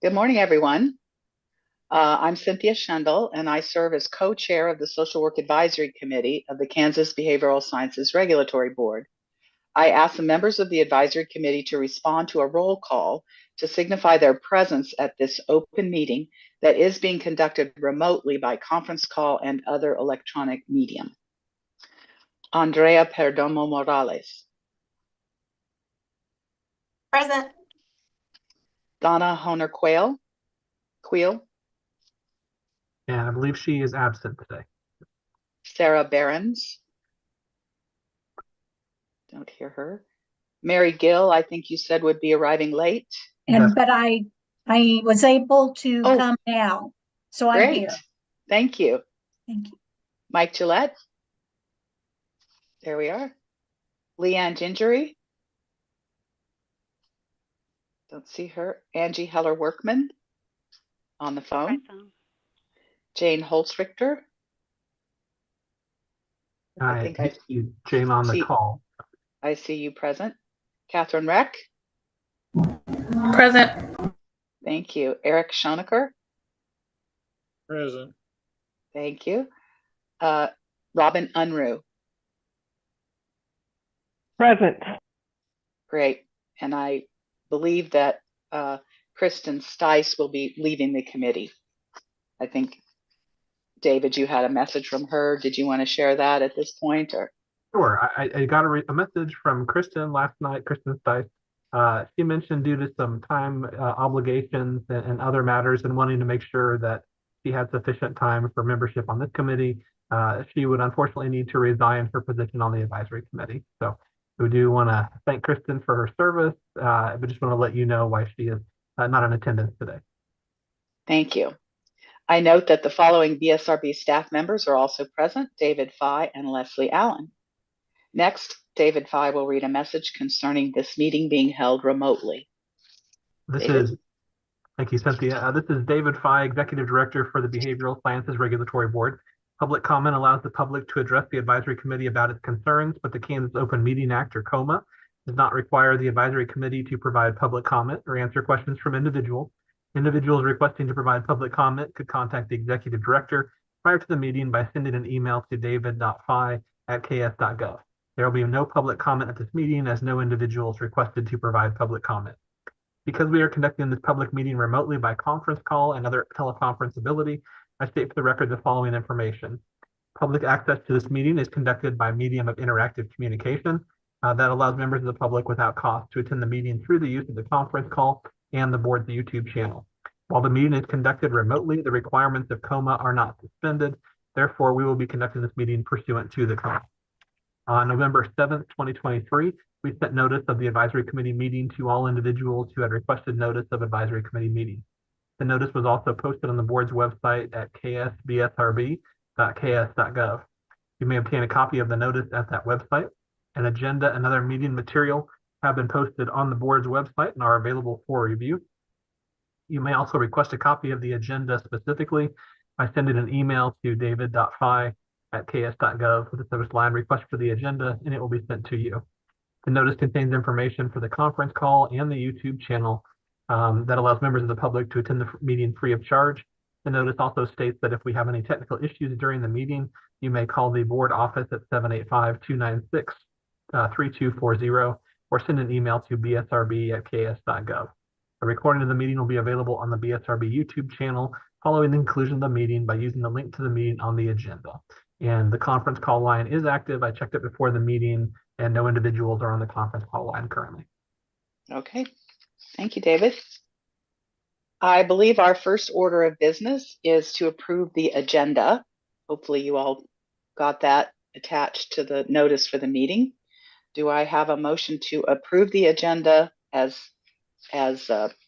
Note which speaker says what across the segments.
Speaker 1: Good morning, everyone. I'm Cynthia Schendel, and I serve as co-chair of the Social Work Advisory Committee of the Kansas Behavioral Sciences Regulatory Board. I ask the members of the advisory committee to respond to a roll call to signify their presence at this open meeting that is being conducted remotely by conference call and other electronic medium. Andrea Perdomo Morales.
Speaker 2: Present.
Speaker 1: Donna Honer-Quayle.
Speaker 3: And I believe she is absent today.
Speaker 1: Sarah Behrens. Don't hear her. Mary Gill, I think you said would be arriving late.
Speaker 4: But I was able to come now, so I'm
Speaker 1: Great.
Speaker 4: here.
Speaker 1: Thank you.
Speaker 4: Thank you.
Speaker 1: Mike Gillette. There we are. Leanne Gingery. Don't see her. Angie Heller-Workman on the phone. Jane Holzrichter.
Speaker 3: I think I see Jane on the call.
Speaker 1: I see you present. Catherine Reck.
Speaker 2: Present.
Speaker 1: Thank you. Eric Schonecker.
Speaker 5: Present.
Speaker 1: Thank you. Robin Unruh.
Speaker 6: Present.
Speaker 1: Great. And I believe that Kristen Stice will be leaving the committee. I think, David, you had a message from her. Did you want to share that at this point? Or?
Speaker 3: Sure. I got a message from Kristen last night, Kristen Stice. She mentioned due to some time obligations and other matters and wanting to make sure that she had sufficient time for membership on this committee, she would unfortunately need to resign her position on the advisory committee. So we do want to thank Kristen for her service, but just want to let you know why she is not in attendance today.
Speaker 1: Thank you. I note that the following BSRB staff members are also present: David Fye and Leslie Allen. Next, David Fye will read a message concerning this meeting being held remotely.
Speaker 3: Thank you, Cynthia. This is David Fye, Executive Director for the Behavioral Sciences Regulatory Board. Public comment allows the public to address the advisory committee about its concerns, but the Kansas Open Meeting Act, or KOMA, does not require the advisory committee to provide public comment or answer questions from individuals. Individuals requesting to provide public comment could contact the executive director prior to the meeting by sending an email to david.fye@ks.gov. There will be no public comment at this meeting as no individuals requested to provide public comment. Because we are conducting this public meeting remotely by conference call and other teleconference ability, I state for the record the following information. Public access to this meeting is conducted by medium of interactive communication that allows members of the public without cost to attend the meeting through the use of the conference call and the board's YouTube channel. While the meeting is conducted remotely, the requirements of KOMA are not suspended. Therefore, we will be conducting this meeting pursuant to the KOMA. On November 7th, 2023, we sent notice of the advisory committee meeting to all individuals who had requested notice of advisory committee meeting. The notice was also posted on the board's website at ksbsrb.ks.gov. You may obtain a copy of the notice at that website. An agenda and other meeting material have been posted on the board's website and are available for review. You may also request a copy of the agenda specifically by sending an email to david.fye@ks.gov with the subject line "request for the agenda," and it will be sent to you. The notice contains information for the conference call and the YouTube channel that allows members of the public to attend the meeting free of charge. The notice also states that if we have any technical issues during the meeting, you may call the board office at 785-296-3240 or send an email to bsrb@ks.gov. A recording of the meeting will be available on the BSRB YouTube channel following the conclusion of the meeting by using the link to the meeting on the agenda. And the conference call line is active. I checked it before the meeting, and no individuals are on the conference call line currently.
Speaker 1: Okay, thank you, David. I believe our first order of business is to approve the agenda. Hopefully you all got that attached to the notice for the meeting. Do I have a motion to approve the agenda as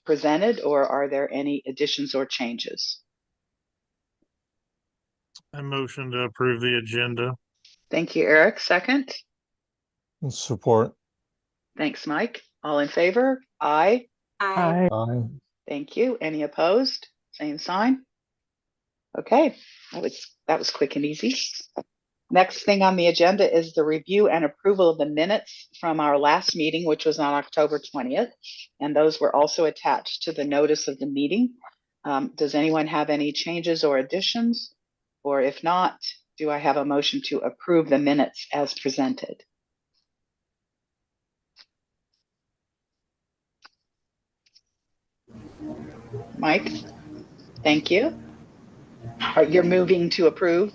Speaker 1: presented, or are there any additions or changes?
Speaker 5: I motion to approve the agenda.
Speaker 1: Thank you, Eric. Second.
Speaker 7: Support.
Speaker 1: Thanks, Mike. All in favor? Aye.
Speaker 4: Aye.
Speaker 7: Aye.
Speaker 1: Thank you. Any opposed? Same sign. Okay, that was quick and easy. Next thing on the agenda is the review and approval of the minutes from our last meeting, which was on October 20th. And those were also attached to the notice of the meeting. Does anyone have any changes or additions? Or if not, do I have a motion to approve the minutes as presented? Mike, thank you. You're moving to approve,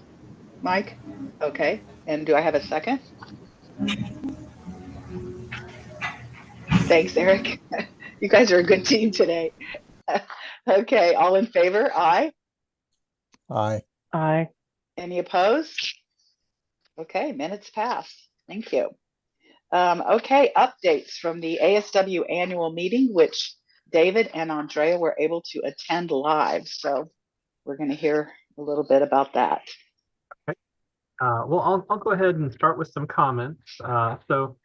Speaker 1: Mike? Okay. And do I have a second? Thanks, Eric. You guys are a good team today. Okay, all in favor? Aye.
Speaker 7: Aye.
Speaker 2: Aye.
Speaker 1: Any opposed? Okay, minutes pass. Thank you. Okay, updates from the ASW annual meeting, which David and Andrea were able to attend live. So we're going to hear a little bit about that.
Speaker 3: Well, I'll go ahead and start with some comments. Social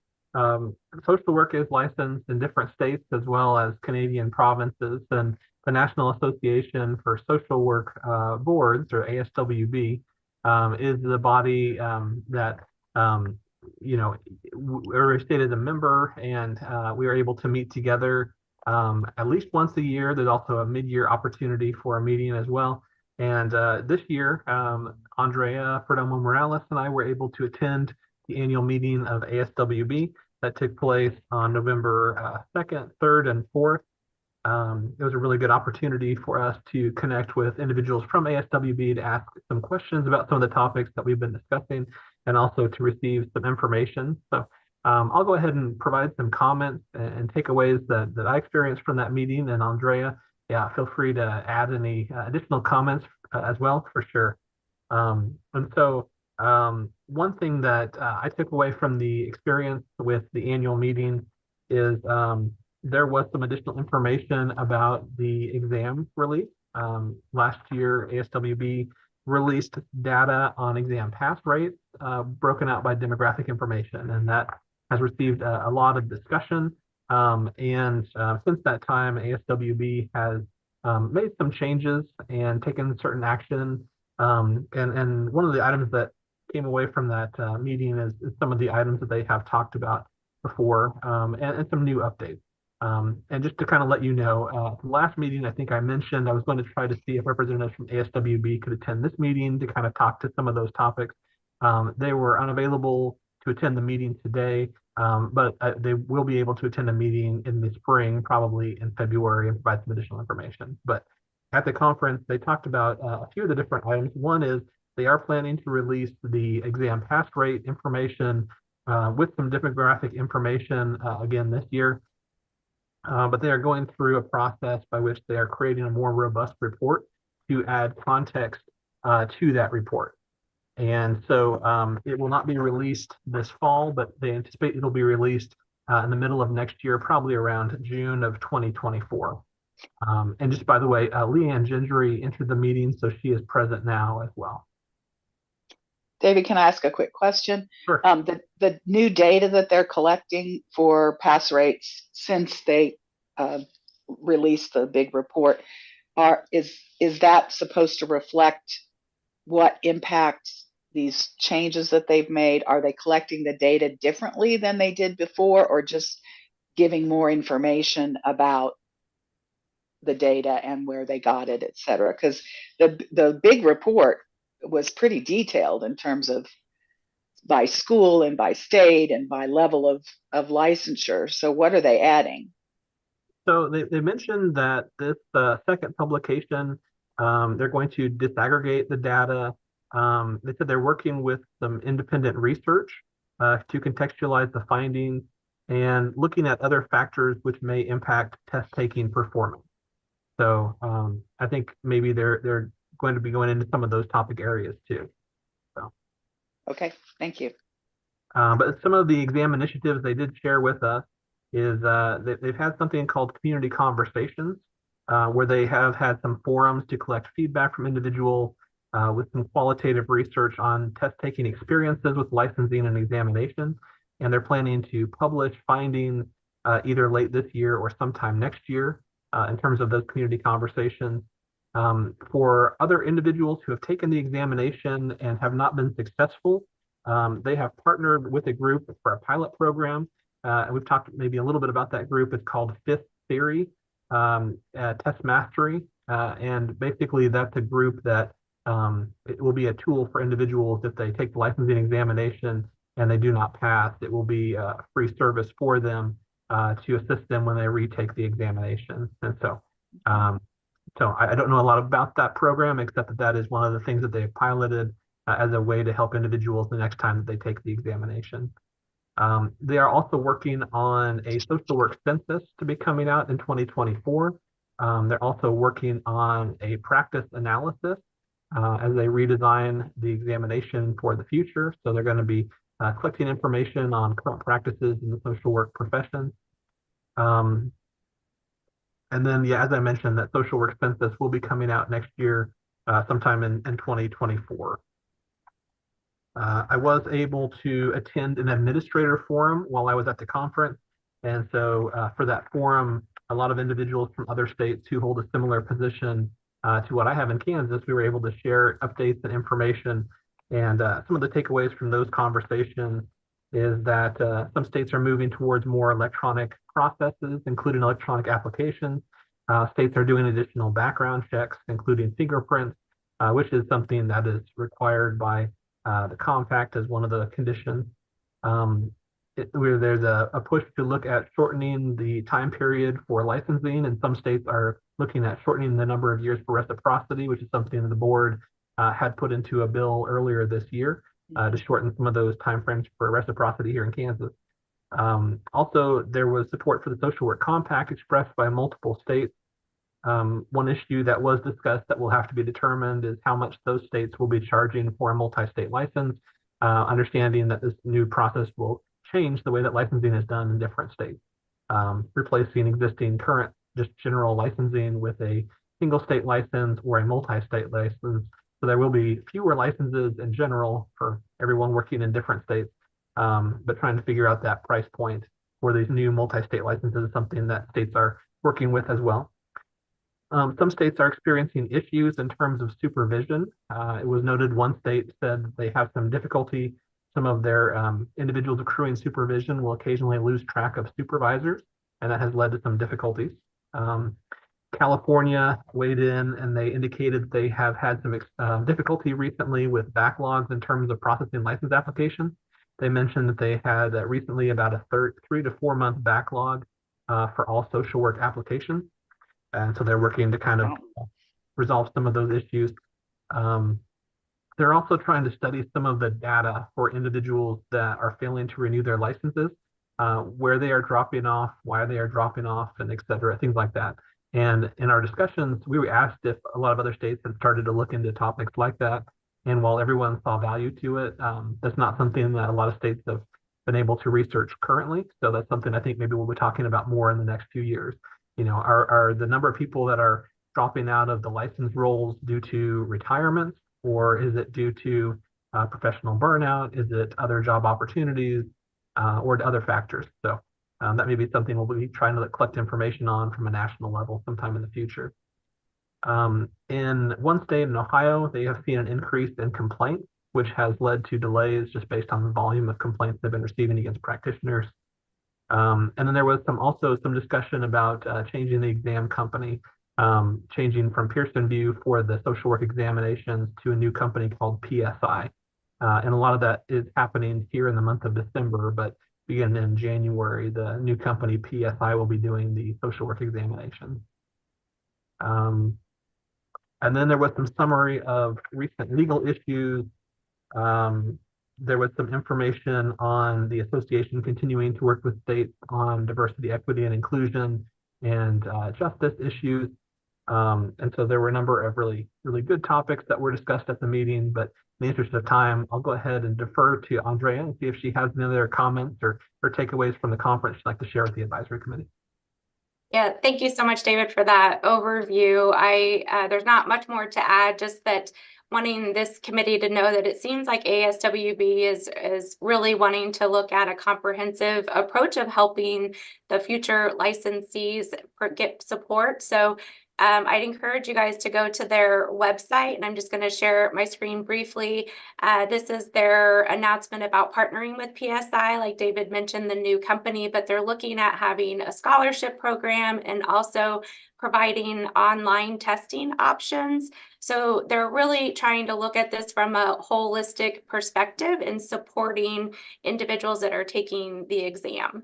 Speaker 3: work is licensed in different states as well as Canadian provinces, and the National Association for Social Work Boards, or ASWB, is the body that we're stated a member, and we are able to meet together at least once a year. There's also a mid-year opportunity for a meeting as well. And this year, Andrea Perdomo Morales and I were able to attend the annual meeting of ASWB that took place on November 2nd, 3rd, and 4th. It was a really good opportunity for us to connect with individuals from ASWB to ask some questions about some of the topics that we've been discussing, and also to receive some information. So I'll go ahead and provide some comments and takeaways that I experienced from that meeting. And Andrea, yeah, feel free to add any additional comments as well, for sure. One thing that I took away from the experience with the annual meeting is there was some additional information about the exam release. Last year, ASWB released data on exam pass rates broken out by demographic information, and that has received a lot of discussion. Since that time, ASWB has made some changes and taken certain action. And one of the items that came away from that meeting is some of the items that they have talked about before, and some new updates. And just to kind of let you know, last meeting, I think I mentioned I was going to try to see if representatives from ASWB could attend this meeting to kind of talk to some of those topics. They were unavailable to attend the meeting today, but they will be able to attend a meeting in the spring, probably in February, and provide some additional information. But at the conference, they talked about a few of the different items. One is they are planning to release the exam pass rate information with some demographic information again this year. But they are going through a process by which they are creating a more robust report to add context to that report. And so it will not be released this fall, but they anticipate it'll be released in the middle of next year, probably around June of 2024. And just by the way, Leanne Gingery entered the meeting, so she is present now as well.
Speaker 1: David, can I ask a quick question?
Speaker 3: Sure.
Speaker 1: The new data that they're collecting for pass rates since they released the big report, is that supposed to reflect what impacts these changes that they've made? Are they collecting the data differently than they did before, or just giving more information about the data and where they got it, et cetera? Because the big report was pretty detailed in terms of by school and by state and by level of licensure. So what are they adding?
Speaker 3: So they mentioned that this second publication, they're going to disaggregate the data. They said they're working with some independent research to contextualize the findings and looking at other factors which may impact test taking performance. So I think maybe they're going to be going into some of those topic areas too. So.
Speaker 1: Okay, thank you.
Speaker 3: But some of the exam initiatives they did share with us is they've had something called community conversations, where they have had some forums to collect feedback from individuals with some qualitative research on test taking experiences with licensing and examination. And they're planning to publish findings either late this year or sometime next year in terms of those community conversations. For other individuals who have taken the examination and have not been successful, They have partnered with a group for a pilot program. And we've talked maybe a little bit about that group. It's called Fifth Theory Test Mastery. And basically that's a group that it will be a tool for individuals if they take the licensing examination and they do not pass. It will be a free service for them to assist them when they retake the examination. And so I don't know a lot about that program, except that that is one of the things that they've piloted as a way to help individuals the next time that they take the examination. They are also working on a social work census to be coming out in 2024. They're also working on a practice analysis as they redesign the examination for the future. So they're going to be collecting information on current practices in the social work profession. And then, yeah, as I mentioned, that social work census will be coming out next year, sometime in 2024. I was able to attend an administrator forum while I was at the conference. And so for that forum, a lot of individuals from other states who hold a similar position to what I have in Kansas, we were able to share updates and information. And some of the takeaways from those conversations is that some states are moving towards more electronic processes, including electronic applications. States are doing additional background checks, including fingerprints, which is something that is required by the compact as one of the conditions. Where there's a push to look at shortening the time period for licensing, and some states are looking at shortening the number of years for reciprocity, which is something that the board had put into a bill earlier this year to shorten some of those timeframes for reciprocity here in Kansas. Also, there was support for the social work compact expressed by multiple states. One issue that was discussed that will have to be determined is how much those states will be charging for a multi-state license, understanding that this new process will change the way that licensing is done in different states, replacing existing current just general licensing with a single state license or a multi-state license. So there will be fewer licenses in general for everyone working in different states, but trying to figure out that price point for these new multi-state licenses is something that states are working with as well. Some states are experiencing issues in terms of supervision. It was noted one state said they have some difficulty. Some of their individuals accruing supervision will occasionally lose track of supervisors, and that has led to some difficulties. California weighed in and they indicated they have had some difficulty recently with backlogs in terms of processing license applications. They mentioned that they had recently about a 3 to 4 month backlog for all social work applications. And so they're working to kind of resolve some of those issues. They're also trying to study some of the data for individuals that are failing to renew their licenses, where they are dropping off, why they are dropping off, and et cetera, things like that. And in our discussions, we were asked if a lot of other states had started to look into topics like that. And while everyone saw value to it, that's not something that a lot of states have been able to research currently. So that's something I think maybe we'll be talking about more in the next few years. You know, are the number of people that are dropping out of the license rolls due to retirement, or is it due to professional burnout? Is it other job opportunities or other factors? So that may be something we'll be trying to collect information on from a national level sometime in the future. In one state in Ohio, they have seen an increase in complaints, which has led to delays just based on the volume of complaints they've been receiving against practitioners. And then there was also some discussion about changing the exam company, changing from Pearson VUE for the social work examinations to a new company called PSI. And a lot of that is happening here in the month of December, but beginning in January, the new company PSI will be doing the social work examination. And then there was some summary of recent legal issues. There was some information on the association continuing to work with states on diversity, equity, and inclusion and justice issues. And so there were a number of really, really good topics that were discussed at the meeting, but in the interest of time, I'll go ahead and defer to Andrea and see if she has any other comments or takeaways from the conference she'd like to share with the advisory committee.
Speaker 2: Yeah, thank you so much, David, for that overview. There's not much more to add, just that wanting this committee to know that it seems like ASWB is really wanting to look at a comprehensive approach of helping the future licensees get support. So I'd encourage you guys to go to their website, and I'm just going to share my screen briefly. This is their announcement about partnering with PSI. Like David mentioned, the new company, but they're looking at having a scholarship program and also providing online testing options. So they're really trying to look at this from a holistic perspective and supporting individuals that are taking the exam.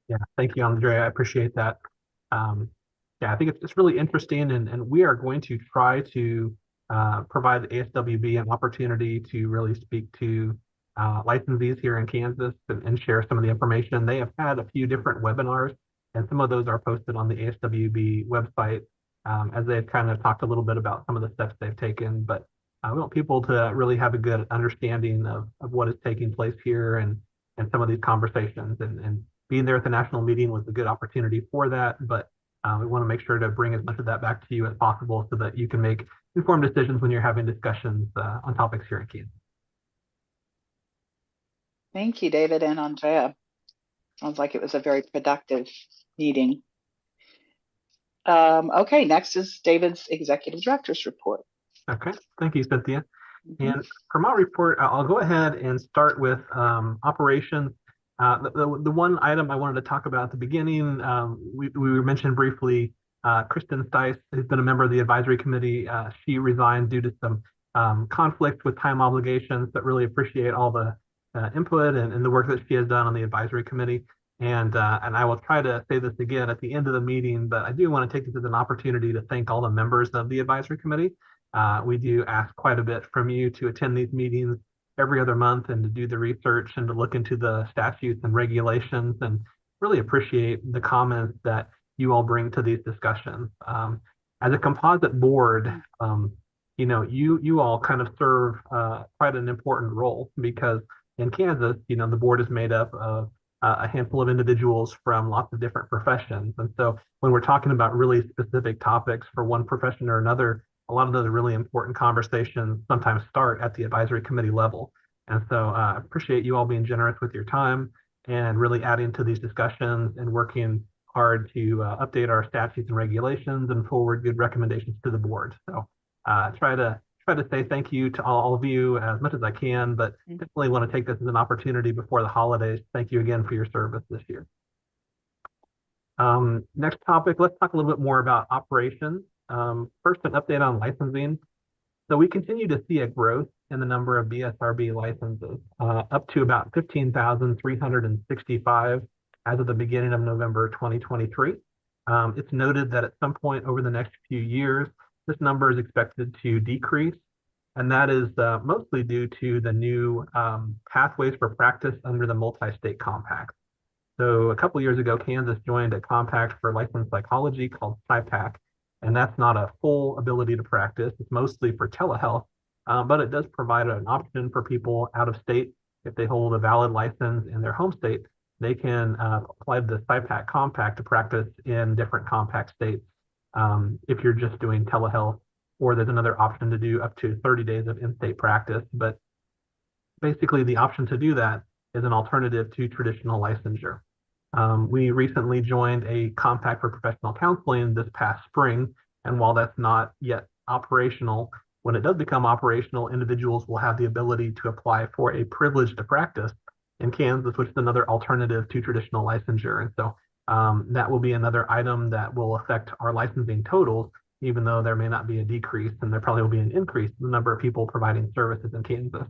Speaker 3: Yeah, thank you, Andrea. I appreciate that. Yeah, I think it's really interesting, and we are going to try to provide the ASWB an opportunity to really speak to licensees here in Kansas and share some of the information. They have had a few different webinars, and some of those are posted on the ASWB website as they've kind of talked a little bit about some of the steps they've taken. But we want people to really have a good understanding of what is taking place here and some of these conversations. And being there at the national meeting was a good opportunity for that, but we want to make sure to bring as much of that back to you as possible so that you can make informed decisions when you're having discussions on topics here in Kansas.
Speaker 1: Thank you, David and Andrea. Sounds like it was a very productive meeting. Okay, next is David's Executive Director's report.
Speaker 3: Okay, thank you, Cynthia. And for my report, I'll go ahead and start with operations. The one item I wanted to talk about at the beginning, we mentioned briefly, Kristen Stice, who's been a member of the advisory committee. She resigned due to some conflict with time obligations, but really appreciate all the input and the work that she has done on the advisory committee. And I will try to say this again at the end of the meeting, but I do want to take this as an opportunity to thank all the members of the advisory committee. We do ask quite a bit from you to attend these meetings every other month and to do the research and to look into the statutes and regulations, and really appreciate the comments that you all bring to these discussions. As a composite board, you all kind of serve quite an important role, because in Kansas, the board is made up of a handful of individuals from lots of different professions. And so when we're talking about really specific topics for one profession or another, a lot of those really important conversations sometimes start at the advisory committee level. And so I appreciate you all being generous with your time and really adding to these discussions and working hard to update our statutes and regulations and forward good recommendations to the board. So try to say thank you to all of you as much as I can, but definitely want to take this as an opportunity before the holidays. Thank you again for your service this year. Next topic, let's talk a little bit more about operations. First, an update on licensing. So we continue to see a growth in the number of BSRB licenses, up to about 15,365 as of the beginning of November 2023. It's noted that at some point over the next few years, this number is expected to decrease, and that is mostly due to the new pathways for practice under the multi-state compact. So a couple years ago, Kansas joined a compact for licensed psychology called SIPAC, and that's not a full ability to practice. It's mostly for telehealth, but it does provide an option for people out of state. If they hold a valid license in their home state, they can apply the SIPAC compact to practice in different compact states if you're just doing telehealth, or there's another option to do up to 30 days of in-state practice. But basically, the option to do that is an alternative to traditional licensure. We recently joined a compact for professional counseling this past spring, and while that's not yet operational, when it does become operational, individuals will have the ability to apply for a privilege to practice in Kansas, which is another alternative to traditional licensure. And so that will be another item that will affect our licensing totals, even though there may not be a decrease, and there probably will be an increase in the number of people providing services in Kansas.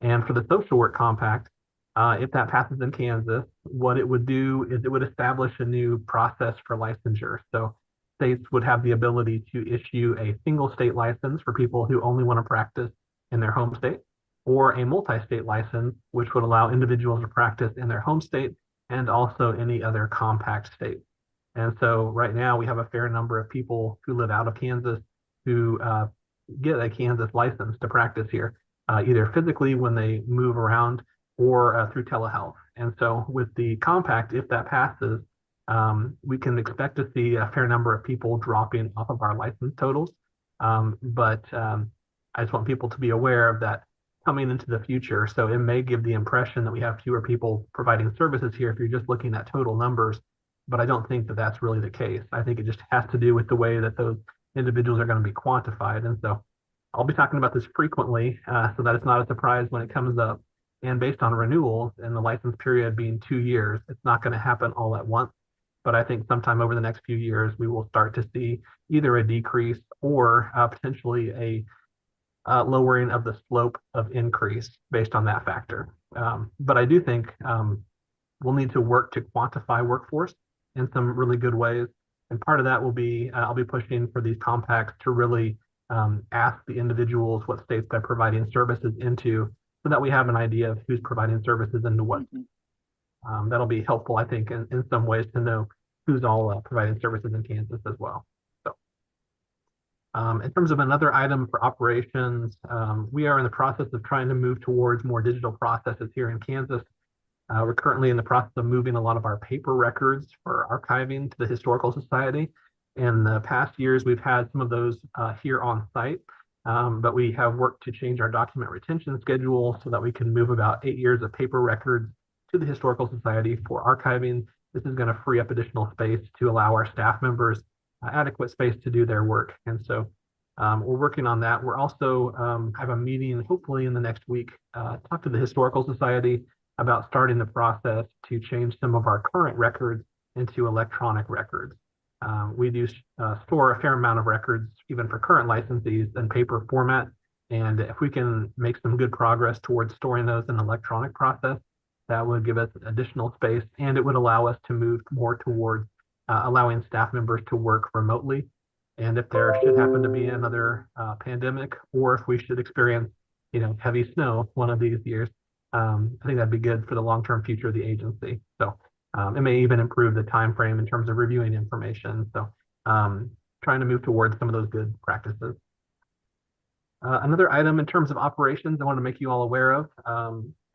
Speaker 3: And for the social work compact, if that passes in Kansas, what it would do is it would establish a new process for licensure. So states would have the ability to issue a single state license for people who only want to practice in their home state, or a multi-state license, which would allow individuals to practice in their home state and also any other compact state. And so right now we have a fair number of people who live out of Kansas who get a Kansas license to practice here, either physically when they move around or through telehealth. And so with the compact, if that passes, we can expect to see a fair number of people dropping off of our license totals. But I just want people to be aware of that. coming into the future. So it may give the impression that we have fewer people providing services here if you're just looking at total numbers, but I don't think that that's really the case. I think it just has to do with the way that those individuals are going to be quantified. And so I'll be talking about this frequently so that it's not a surprise when it comes up. And based on renewals and the license period being 2 years, it's not going to happen all at once. But I think sometime over the next few years, we will start to see either a decrease or potentially a lowering of the slope of increase based on that factor. But I do think we'll need to work to quantify workforce in some really good ways. And part of that will be, I'll be pushing for these compacts to really ask the individuals what states they're providing services into so that we have an idea of who's providing services into what. That'll be helpful, I think, in some ways to know who's all providing services in Kansas as well. In terms of another item for operations, we are in the process of trying to move towards more digital processes here in Kansas. We're currently in the process of moving a lot of our paper records for archiving to the Historical Society. In the past years, we've had some of those here on site, but we have worked to change our document retention schedule so that we can move about 8 years of paper records to the Historical Society for archiving. This is going to free up additional space to allow our staff members adequate space to do their work. And so we're working on that. We're also have a meeting hopefully in the next week, talk to the Historical Society about starting the process to change some of our current records into electronic records. We do store a fair amount of records, even for current licensees, in paper format. And if we can make some good progress towards storing those in an electronic process, that would give us additional space, and it would allow us to move more towards allowing staff members to work remotely. And if there should happen to be another pandemic, or if we should experience, heavy snow one of these years, I think that'd be good for the long-term future of the agency. So it may even improve the time frame in terms of reviewing information. So trying to move towards some of those good practices. Another item in terms of operations I want to make you all aware of.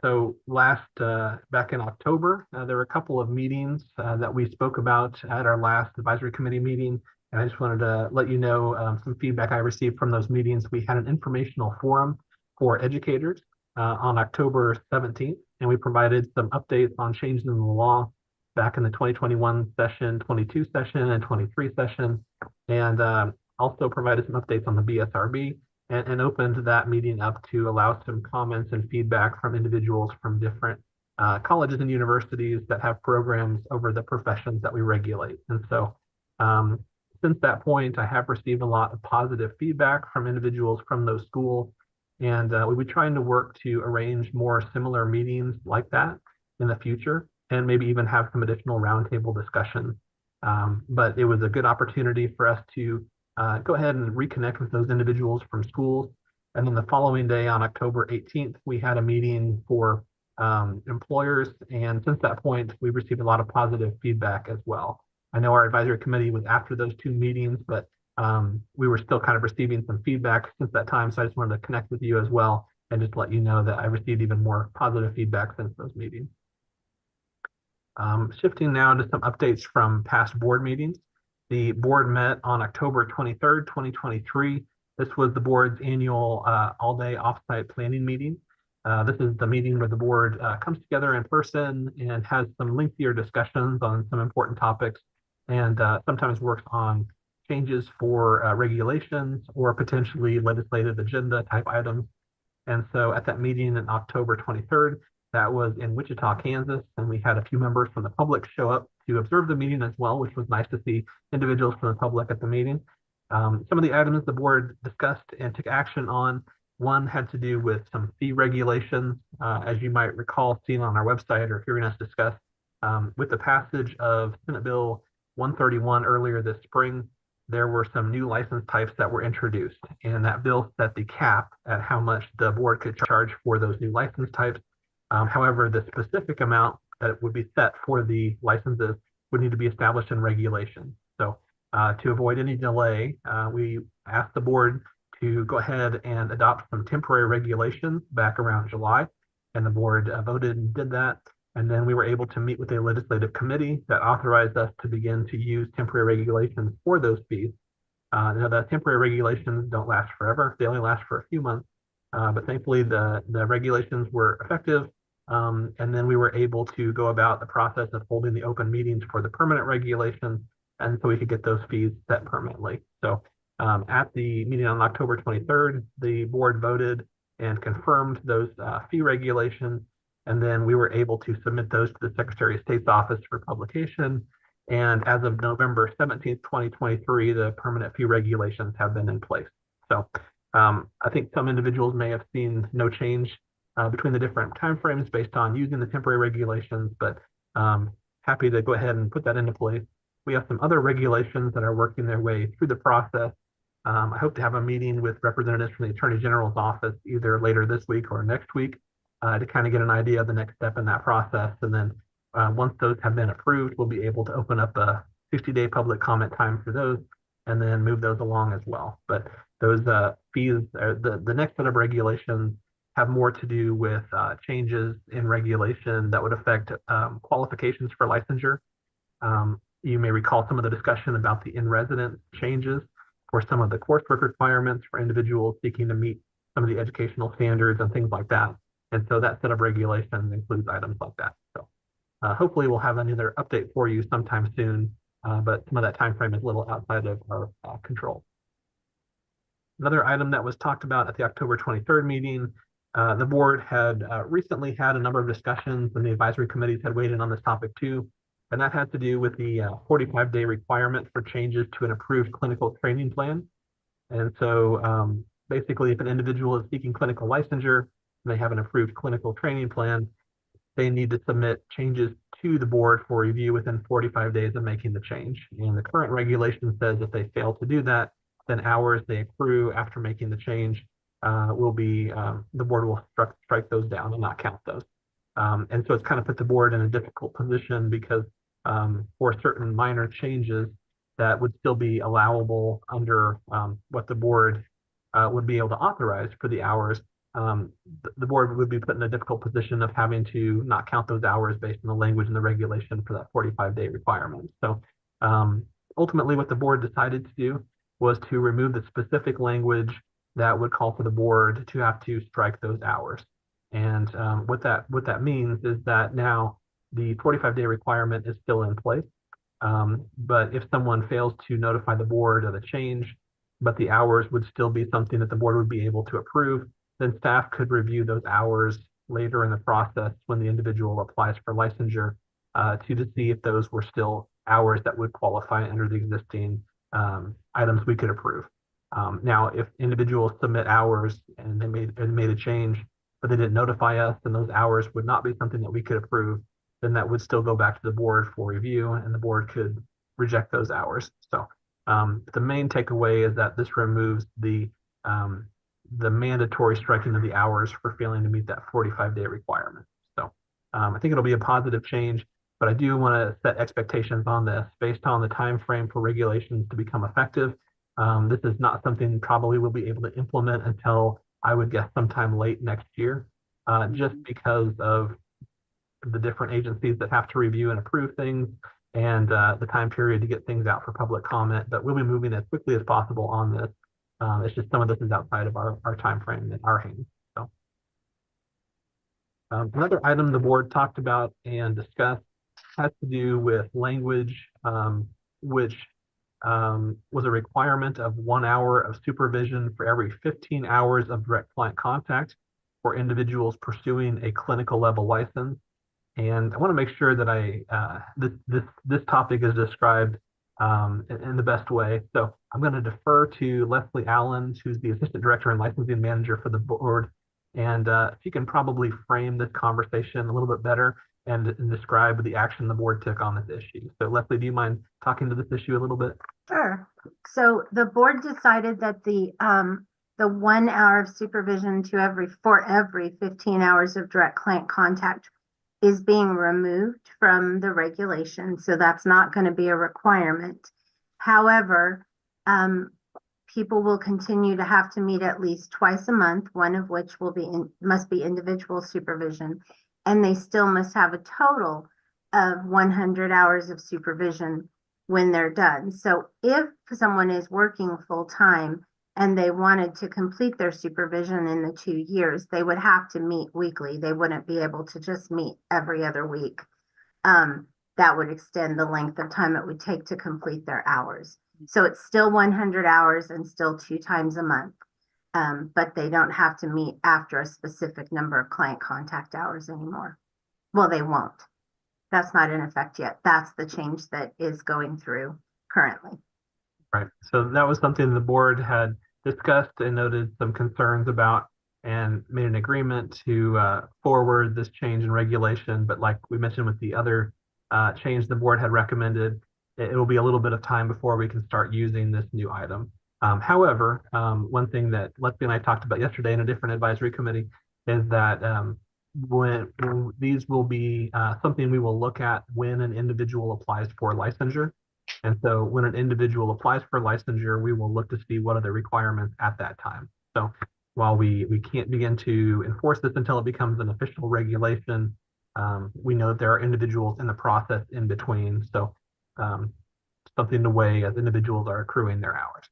Speaker 3: So back in October, there were a couple of meetings that we spoke about at our last advisory committee meeting. And I just wanted to let you know some feedback I received from those meetings. We had an informational forum for educators on October 17th, and we provided some updates on changes in the law back in the 2021 session, 22 session, and 23 session, and also provided some updates on the BSRB. And opened that meeting up to allow some comments and feedback from individuals from different colleges and universities that have programs over the professions that we regulate. And so since that point, I have received a lot of positive feedback from individuals from those schools. And we'll be trying to work to arrange more similar meetings like that in the future, and maybe even have some additional roundtable discussions. But it was a good opportunity for us to go ahead and reconnect with those individuals from schools. And then the following day on October 18th, we had a meeting for employers. And since that point, we've received a lot of positive feedback as well. I know our advisory committee was after those two meetings, but we were still kind of receiving some feedback since that time. So I just wanted to connect with you as well and just let you know that I received even more positive feedback since those meetings. Shifting now to some updates from past board meetings. The board met on October 23rd, 2023. This was the board's annual all-day offsite planning meeting. This is the meeting where the board comes together in person and has some lengthier discussions on some important topics, and sometimes works on changes for regulations or potentially legislative agenda type items. And so at that meeting on October 23rd, that was in Wichita, Kansas, and we had a few members from the public show up to observe the meeting as well, which was nice to see individuals from the public at the meeting. Some of the items the board discussed and took action on, one had to do with some fee regulations, as you might recall seeing on our website or hearing us discuss. With the passage of Senate Bill 131 earlier this spring, there were some new license types that were introduced, and that bill set the cap at how much the board could charge for those new license types. However, the specific amount that would be set for the licenses would need to be established in regulation. So to avoid any delay, we asked the board to go ahead and adopt some temporary regulations back around July, and the board voted and did that. And then we were able to meet with a legislative committee that authorized us to begin to use temporary regulations for those fees. Now, the temporary regulations don't last forever. They only last for a few months. But thankfully the regulations were effective. And then we were able to go about the process of holding the open meetings for the permanent regulations, and so we could get those fees set permanently. So at the meeting on October 23rd, the board voted and confirmed those fee regulations, and then we were able to submit those to the Secretary of State's office for publication. And as of November 17th, 2023, the permanent fee regulations have been in place. So I think some individuals may have seen no change between the different timeframes based on using the temporary regulations, but happy to go ahead and put that into place. We have some other regulations that are working their way through the process. I hope to have a meeting with representatives from the Attorney General's office either later this week or next week to kind of get an idea of the next step in that process. And then once those have been approved, we'll be able to open up a 60-day public comment time for those and then move those along as well. But those fees, the next set of regulations have more to do with changes in regulation that would affect qualifications for licensure. You may recall some of the discussion about the in-residence changes for some of the coursework requirements for individuals seeking to meet some of the educational standards and things like that. And so that set of regulations includes items like that. So hopefully we'll have another update for you sometime soon, but some of that time frame is a little outside of our control. Another item that was talked about at the October 23rd meeting, the board had recently had a number of discussions, and the advisory committees had weighed in on this topic too. And that had to do with the 45-day requirement for changes to an approved clinical training plan. And so basically, if an individual is seeking clinical licensure and they have an approved clinical training plan, they need to submit changes to the board for review within 45 days of making the change. And the current regulation says if they fail to do that, then hours they accrue after making the change will be, the board will strike those down and not count those. And so it's kind of put the board in a difficult position because for certain minor changes that would still be allowable under what the board would be able to authorize for the hours, the board would be put in a difficult position of having to not count those hours based on the language and the regulation for that 45-day requirement. So ultimately what the board decided to do was to remove the specific language that would call for the board to have to strike those hours. And what that means is that now the 45-day requirement is still in place. But if someone fails to notify the board of the change, but the hours would still be something that the board would be able to approve, then staff could review those hours later in the process when the individual applies for licensure to see if those were still hours that would qualify under the existing items we could approve. Now, if individuals submit hours and they made a change, but they didn't notify us, then those hours would not be something that we could approve. Then that would still go back to the board for review, and the board could reject those hours. So the main takeaway is that this removes the mandatory striking of the hours for failing to meet that 45-day requirement. So I think it'll be a positive change, but I do want to set expectations on this based on the time frame for regulations to become effective. This is not something probably we'll be able to implement until I would guess sometime late next year, just because of the different agencies that have to review and approve things and the time period to get things out for public comment. But we'll be moving as quickly as possible on this. It's just some of this is outside of our time frame in our hands. So another item the board talked about and discussed has to do with language, which was a requirement of 1 hour of supervision for every 15 hours of direct client contact for individuals pursuing a clinical level license. And I want to make sure that this topic is described in the best way. So I'm going to defer to Leslie Allen, who's the Assistant Director and Licensing Manager for the board. And she can probably frame this conversation a little bit better and describe the action the board took on this issue. So Leslie, do you mind talking to this issue a little bit?
Speaker 6: Sure. So the board decided that the 1 hour of supervision for every 15 hours of direct client contact is being removed from the regulation. So that's not going to be a requirement. However, people will continue to have to meet at least twice a month, one of which must be individual supervision, and they still must have a total of 100 hours of supervision when they're done. So if someone is working full time, and they wanted to complete their supervision in the 2 years, they would have to meet weekly. They wouldn't be able to just meet every other week. That would extend the length of time it would take to complete their hours. So it's still 100 hours and still 2 times a month. But they don't have to meet after a specific number of client contact hours anymore. Well, they won't. That's not in effect yet. That's the change that is going through currently.
Speaker 3: Right. So that was something the board had discussed and noted some concerns about and made an agreement to forward this change in regulation. But like we mentioned with the other change the board had recommended, it will be a little bit of time before we can start using this new item. However, one thing that Leslie and I talked about yesterday in a different advisory committee is that when these will be something we will look at when an individual applies for licensure. And so when an individual applies for licensure, we will look to see what are the requirements at that time. So while we can't begin to enforce this until it becomes an official regulation, we know that there are individuals in the process in between. So something to weigh as individuals are accruing their hours.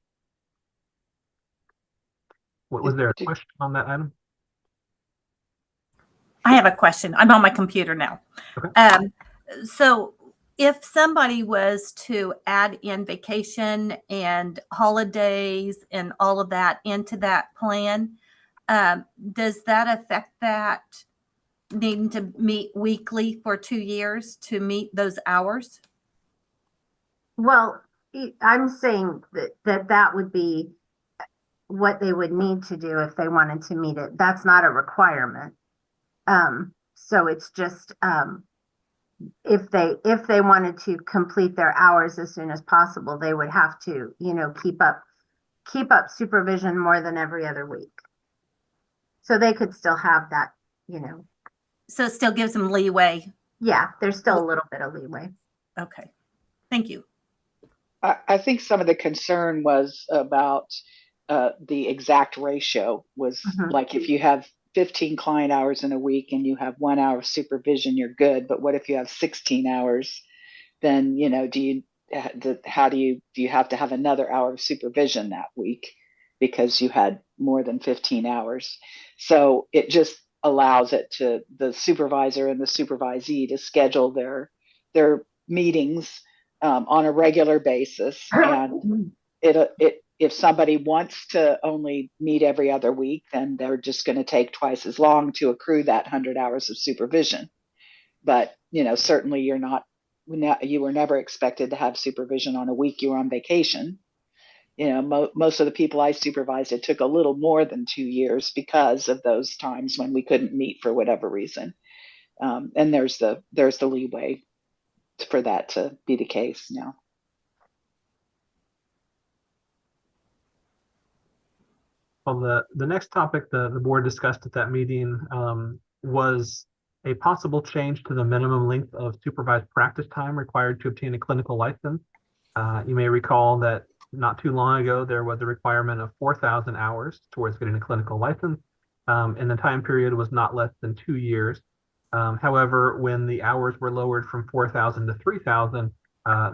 Speaker 3: What was there a question on that item?
Speaker 8: I have a question. I'm on my computer now.
Speaker 3: Okay.
Speaker 8: So if somebody was to add in vacation and holidays and all of that into that plan, does that affect that needing to meet weekly for 2 years to meet those hours?
Speaker 6: Well, I'm saying that would be what they would need to do if they wanted to meet it. That's not a requirement. So it's just if they wanted to complete their hours as soon as possible, they would have to, keep up supervision more than every other week. So they could still have that,
Speaker 8: So it still gives them leeway.
Speaker 6: Yeah, there's still a little bit of leeway.
Speaker 8: Okay. Thank you.
Speaker 1: I think some of the concern was about the exact ratio was like if you have 15 client hours in a week and you have 1 hour of supervision, you're good. But what if you have 16 hours? Then, how do you have to have another hour of supervision that week because you had more than 15 hours? So it just allows it to the supervisor and the supervisee to schedule their meetings on a regular basis. And if somebody wants to only meet every other week, then they're just going to take twice as long to accrue that 100 hours of supervision. But, certainly you were never expected to have supervision on a week you were on vacation. Most of the people I supervised, it took a little more than 2 years because of those times when we couldn't meet for whatever reason. And there's the leeway for that to be the case now.
Speaker 3: Well, the next topic the board discussed at that meeting was a possible change to the minimum length of supervised practice time required to obtain a clinical license. You may recall that not too long ago, there was a requirement of 4,000 hours towards getting a clinical license, and the time period was not less than 2 years. However, when the hours were lowered from 4,000 to 3,000,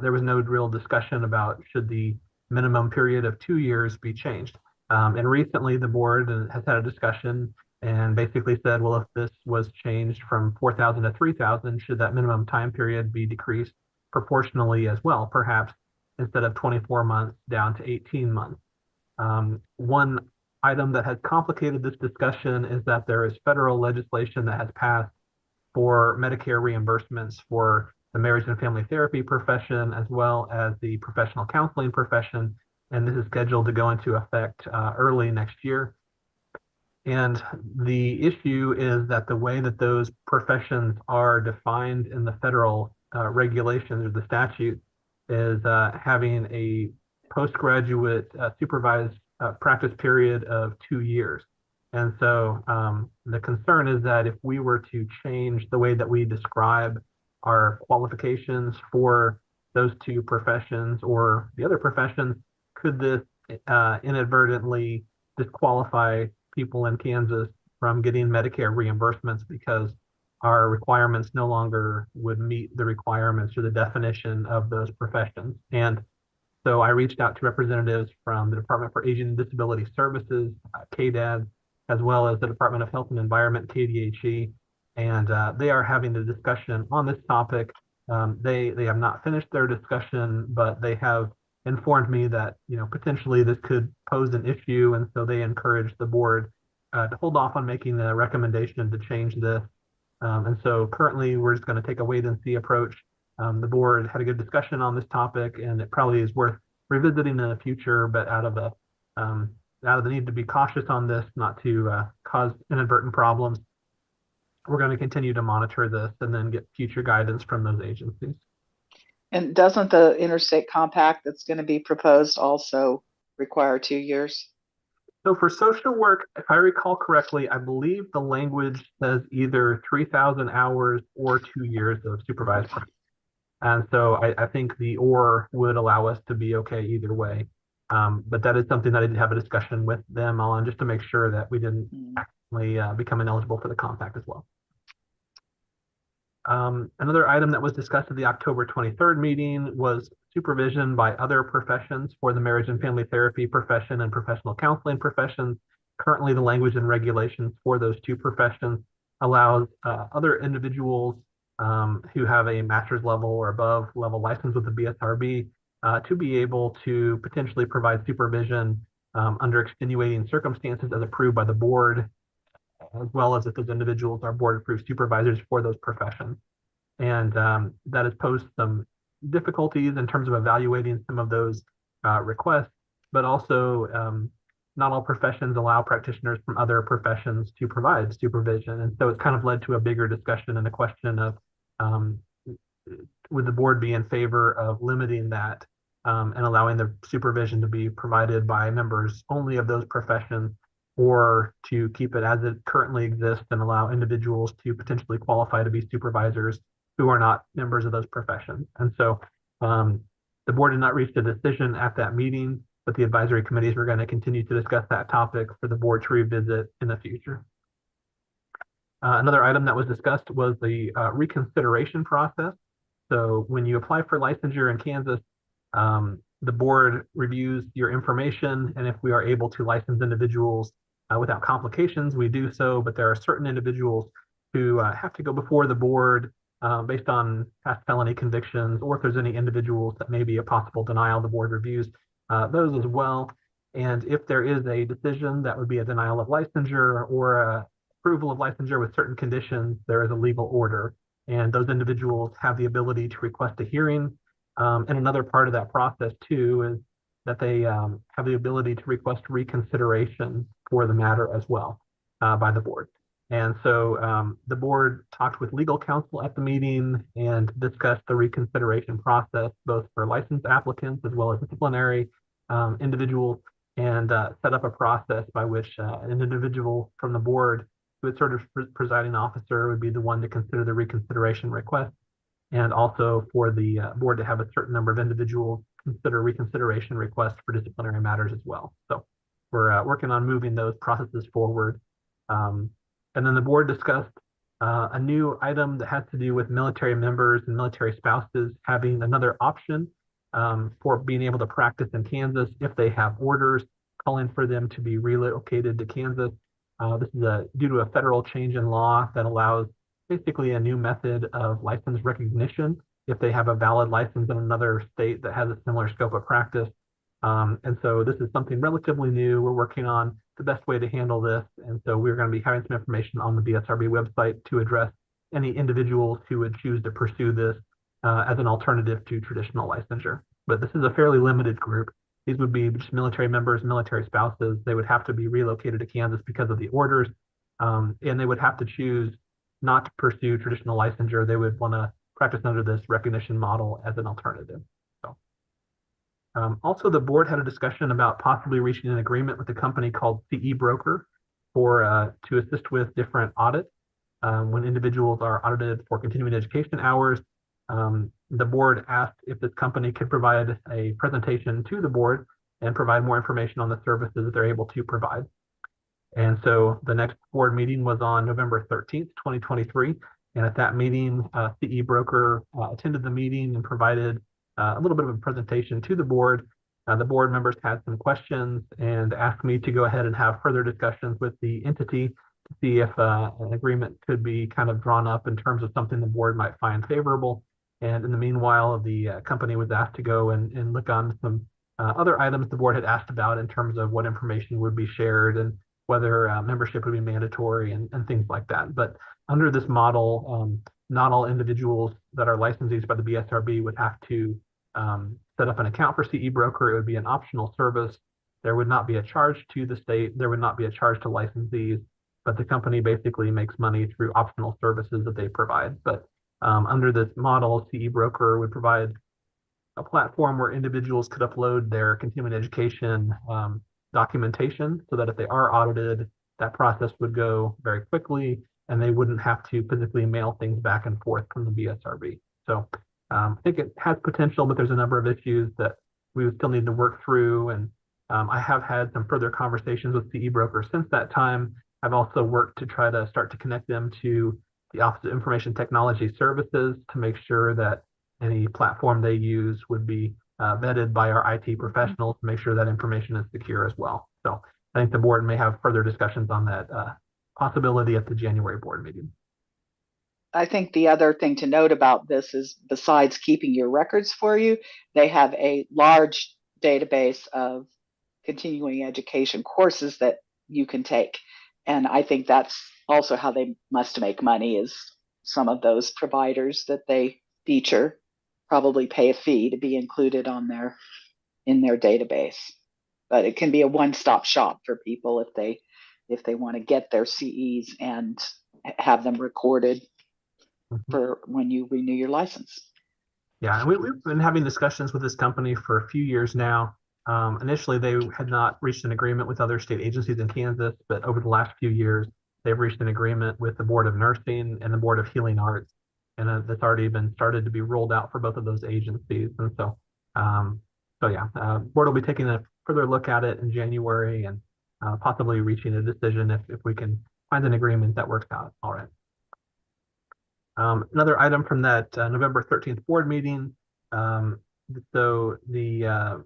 Speaker 3: there was no real discussion about should the minimum period of 2 years be changed. And recently the board has had a discussion and basically said, well, if this was changed from 4,000 to 3,000, should that minimum time period be decreased proportionally as well, perhaps instead of 24 months down to 18 months. One item that has complicated this discussion is that there is federal legislation that has passed for Medicare reimbursements for the marriage and family therapy profession, as well as the professional counseling profession. And this is scheduled to go into effect early next year. And the issue is that the way that those professions are defined in the federal regulations or the statute is having a postgraduate supervised practice period of 2 years. And so the concern is that if we were to change the way that we describe our qualifications for those two professions or the other professions, could this inadvertently disqualify people in Kansas from getting Medicare reimbursements because our requirements no longer would meet the requirements or the definition of those professions? And So I reached out to representatives from the Department for Aging and Disability Services, KDAD, as well as the Department of Health and Environment, KDHE, and they are having a discussion on this topic. They have not finished their discussion, but they have informed me that potentially this could pose an issue, and so they encourage the board to hold off on making the recommendation to change this. And so currently we're just going to take a wait and see approach. The board had a good discussion on this topic, and it probably is worth revisiting in the future, but out of the need to be cautious on this, not to cause inadvertent problems, we're going to continue to monitor this and then get future guidance from those agencies.
Speaker 1: And doesn't the interstate compact that's going to be proposed also require 2 years?
Speaker 3: So for social work, if I recall correctly, I believe the language says either 3,000 hours or 2 years of supervised practice. And so I think the or would allow us to be okay either way. But that is something that I did have a discussion with them on, just to make sure that we didn't actually become ineligible for the compact as well. Another item that was discussed at the October 23rd meeting was supervision by other professions for the marriage and family therapy profession and professional counseling professions. Currently, the language and regulations for those two professions allows other individuals who have a master's level or above level license with the BSRB to be able to potentially provide supervision under extenuating circumstances as approved by the board, as well as if those individuals are board approved supervisors for those professions. And that has posed some difficulties in terms of evaluating some of those requests, but also not all professions allow practitioners from other professions to provide supervision. And so it's kind of led to a bigger discussion and a question of would the board be in favor of limiting that and allowing the supervision to be provided by members only of those professions, or to keep it as it currently exists and allow individuals to potentially qualify to be supervisors who are not members of those professions. And so the board did not reach a decision at that meeting, but the advisory committees were going to continue to discuss that topic for the board to revisit in the future. Another item that was discussed was the reconsideration process. So when you apply for licensure in Kansas, the board reviews your information, and if we are able to license individuals without complications, we do so. But there are certain individuals who have to go before the board based on past felony convictions, or if there's any individuals that may be a possible denial, the board reviews those as well. And if there is a decision that would be a denial of licensure or a approval of licensure with certain conditions, there is a legal order, and those individuals have the ability to request a hearing. And another part of that process too is that they have the ability to request reconsideration for the matter as well by the board. And so the board talked with legal counsel at the meeting and discussed the reconsideration process, both for licensed applicants as well as disciplinary individuals, and set up a process by which an individual from the board who is sort of presiding officer would be the one to consider the reconsideration request, and also for the board to have a certain number of individuals consider reconsideration requests for disciplinary matters as well. So we're working on moving those processes forward. And then the board discussed a new item that has to do with military members and military spouses having another option for being able to practice in Kansas if they have orders calling for them to be relocated to Kansas. This is due to a federal change in law that allows basically a new method of license recognition if they have a valid license in another state that has a similar scope of practice. And so this is something relatively new. We're working on the best way to handle this. And so we're going to be having some information on the BSRB website to address any individuals who would choose to pursue this as an alternative to traditional licensure. But this is a fairly limited group. These would be just military members, military spouses. They would have to be relocated to Kansas because of the orders. And they would have to choose not to pursue traditional licensure. They would want to practice under this recognition model as an alternative. So, also, the board had a discussion about possibly reaching an agreement with a company called CE Broker for to assist with different audits when individuals are audited for continuing education hours. The board asked if this company could provide a presentation to the board and provide more information on the services that they're able to provide. And so the next board meeting was on November 13th, 2023. And at that meeting, CE Broker attended the meeting and provided a little bit of a presentation to the board The board members had some questions and asked me to go ahead and have further discussions with the entity to see if an agreement could be kind of drawn up in terms of something the board might find favorable. And in the meanwhile, the company was asked to go and look on some other items the board had asked about in terms of what information would be shared and whether membership would be mandatory and things like that. But under this model, not all individuals that are licensees by the BSRB would have to set up an account for CE Broker. It would be an optional service. There would not be a charge to the state. There would not be a charge to licensees, but the company basically makes money through optional services that they provide. But under this model, CE Broker would provide a platform where individuals could upload their continuing education documentation so that if they are audited, that process would go very quickly and they wouldn't have to physically mail things back and forth from the BSRB. So I think it has potential, but there's a number of issues that we would still need to work through. And I have had some further conversations with CE Broker since that time. I've also worked to try to start to connect them to the Office of Information Technology Services to make sure that any platform they use would be vetted by our IT professionals to make sure that information is secure as well. So I think the board may have further discussions on that possibility at the January board meeting.
Speaker 1: I think the other thing to note about this is, besides keeping your records for you, they have a large database of continuing education courses that you can take. And I think that's also how they must make money, is some of those providers that they feature probably pay a fee to be included on in their database. But it can be a one-stop shop for people if they want to get their CEs and have them recorded for when you renew your license.
Speaker 3: Yeah, and we've been having discussions with this company for a few years now. Initially, they had not reached an agreement with other state agencies in Kansas, but over the last few years, they've reached an agreement with the Board of Nursing and the Board of Healing Arts, and that's already been started to be rolled out for both of those agencies. And so, board will be taking a further look at it in January and possibly reaching a decision if we can find an agreement that works out. All right. Another item from that November 13th board meeting. So the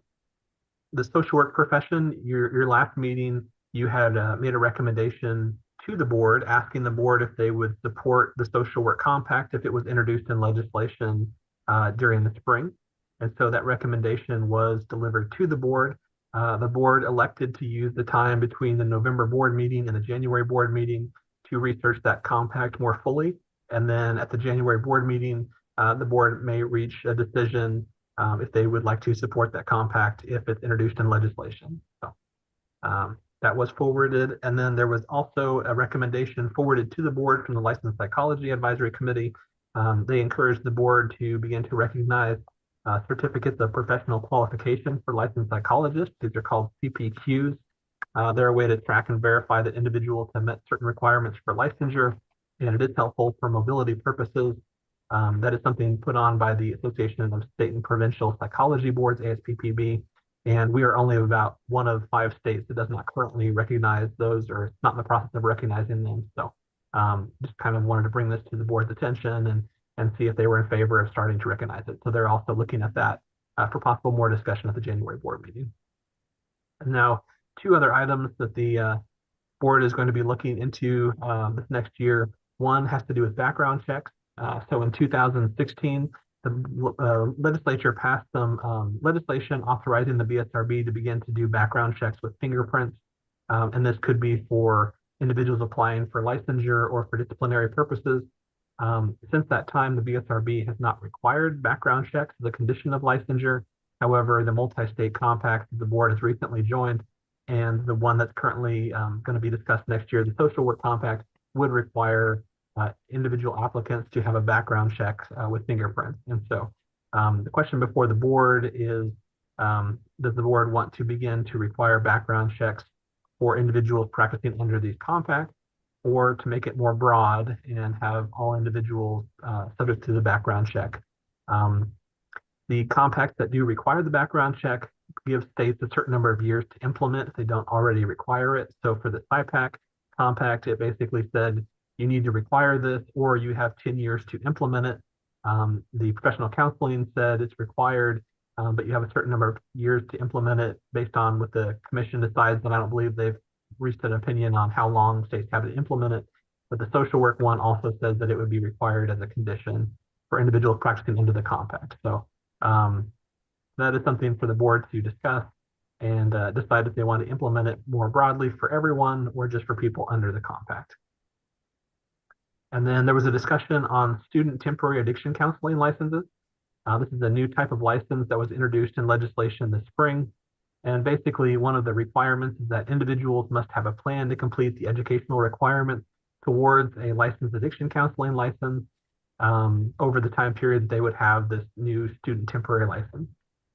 Speaker 3: social work profession, your last meeting, you had made a recommendation to the board, asking the board if they would support the social work compact if it was introduced in legislation during the spring. And so that recommendation was delivered to the board. The board elected to use the time between the November board meeting and the January board meeting to research that compact more fully. And then at the January board meeting, the board may reach a decision if they would like to support that compact if it's introduced in legislation. So that was forwarded. And then there was also a recommendation forwarded to the board from the Licensed Psychology Advisory Committee. They encouraged the board to begin to recognize certificates of professional qualification for licensed psychologists. These are called CPQs. They're a way to track and verify that individuals have met certain requirements for licensure, and it is helpful for mobility purposes. That is something put on by the Association of State and Provincial Psychology Boards, ASPPB, and we are only about one of 5 states that does not currently recognize those, or not in the process of recognizing them. So just kind of wanted to bring this to the board's attention and see if they were in favor of starting to recognize it. So they're also looking at that for possible more discussion at the January board meeting. And now 2 other items that the board is going to be looking into this next year. One has to do with background checks. So in 2016, the legislature passed some legislation authorizing the BSRB to begin to do background checks with fingerprints. And this could be for individuals applying for licensure or for disciplinary purposes. Since that time, the BSRB has not required background checks as a condition of licensure. However, the multi-state compact the board has recently joined, and the one that's currently going to be discussed next year, the social work compact, would require individual applicants to have a background check with fingerprints. And so the question before the board is, does the board want to begin to require background checks for individuals practicing under these compacts, or to make it more broad and have all individuals subject to the background check? The compacts that do require the background check give states a certain number of years to implement if they don't already require it. So for the SIPAC compact, it basically said you need to require this or you have 10 years to implement it. The professional counseling said it's required but you have a certain number of years to implement it based on what the commission decides, and I don't believe they've reached an opinion on how long states have to implement it. But the social work one also says that it would be required as a condition for individuals practicing under the compact. So that is something for the board to discuss and decide if they want to implement it more broadly for everyone or just for people under the compact. And then there was a discussion on student temporary addiction counseling licenses. This is a new type of license that was introduced in legislation this spring. And basically, one of the requirements is that individuals must have a plan to complete the educational requirements towards a licensed addiction counseling license over the time period they would have this new student temporary license.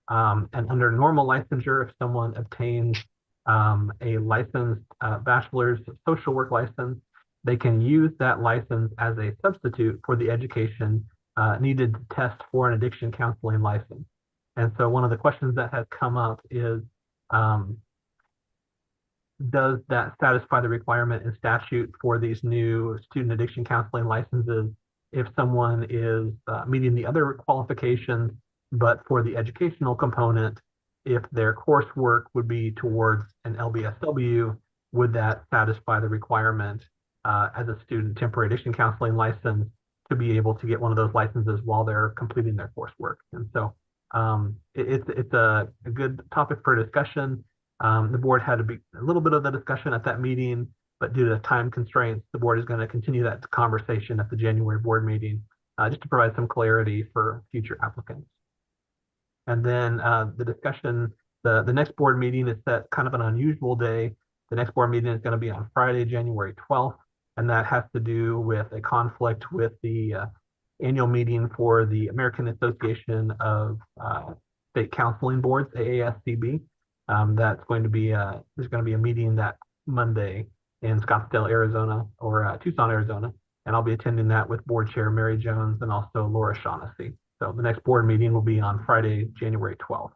Speaker 3: And under normal licensure, if someone obtains a licensed bachelor's social work license, they can use that license as a substitute for the education needed to test for an addiction counseling license. And so one of the questions that has come up is, does that satisfy the requirement in statute for these new student addiction counseling licenses if someone is meeting the other qualifications, but for the educational component, if their coursework would be towards an LBSW, would that satisfy the requirement as a student temporary addiction counseling license to be able to get one of those licenses while they're completing their coursework? And so it's a good topic for discussion. The board had a little bit of the discussion at that meeting, but due to time constraints, the board is going to continue that conversation at the January board meeting just to provide some clarity for future applicants. And then the discussion, the next board meeting is set kind of an unusual day. The next board meeting is going to be on Friday, January 12th. And that has to do with a conflict with the annual meeting for the American Association of State Counseling Boards, AASCB. That's going to be there's going to be a meeting that Monday in Scottsdale, Arizona, or Tucson, Arizona, and I'll be attending that with Board Chair Mary Jones and also Laura Shaughnessy. So the next board meeting will be on Friday, January 12th.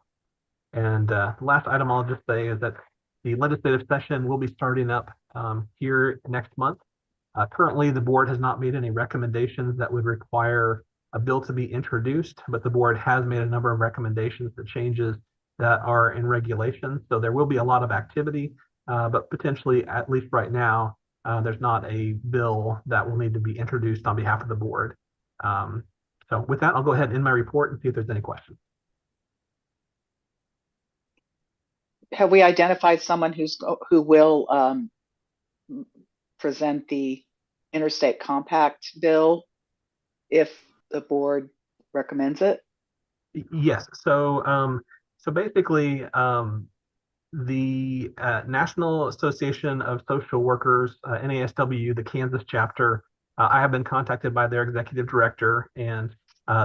Speaker 3: And the last item I'll just say is that the legislative session will be starting up here next month. Currently, the board has not made any recommendations that would require a bill to be introduced, but the board has made a number of recommendations to changes that are in regulations. So there will be a lot of activity, but potentially, at least right now, there's not a bill that will need to be introduced on behalf of the board. So with that, I'll go ahead and end my report and see if there's any questions.
Speaker 1: Have we identified someone who will present the interstate compact bill if the board recommends it?
Speaker 3: Yes. So so basically, the National Association of Social Workers, NASW, the Kansas chapter, I have been contacted by their executive director, and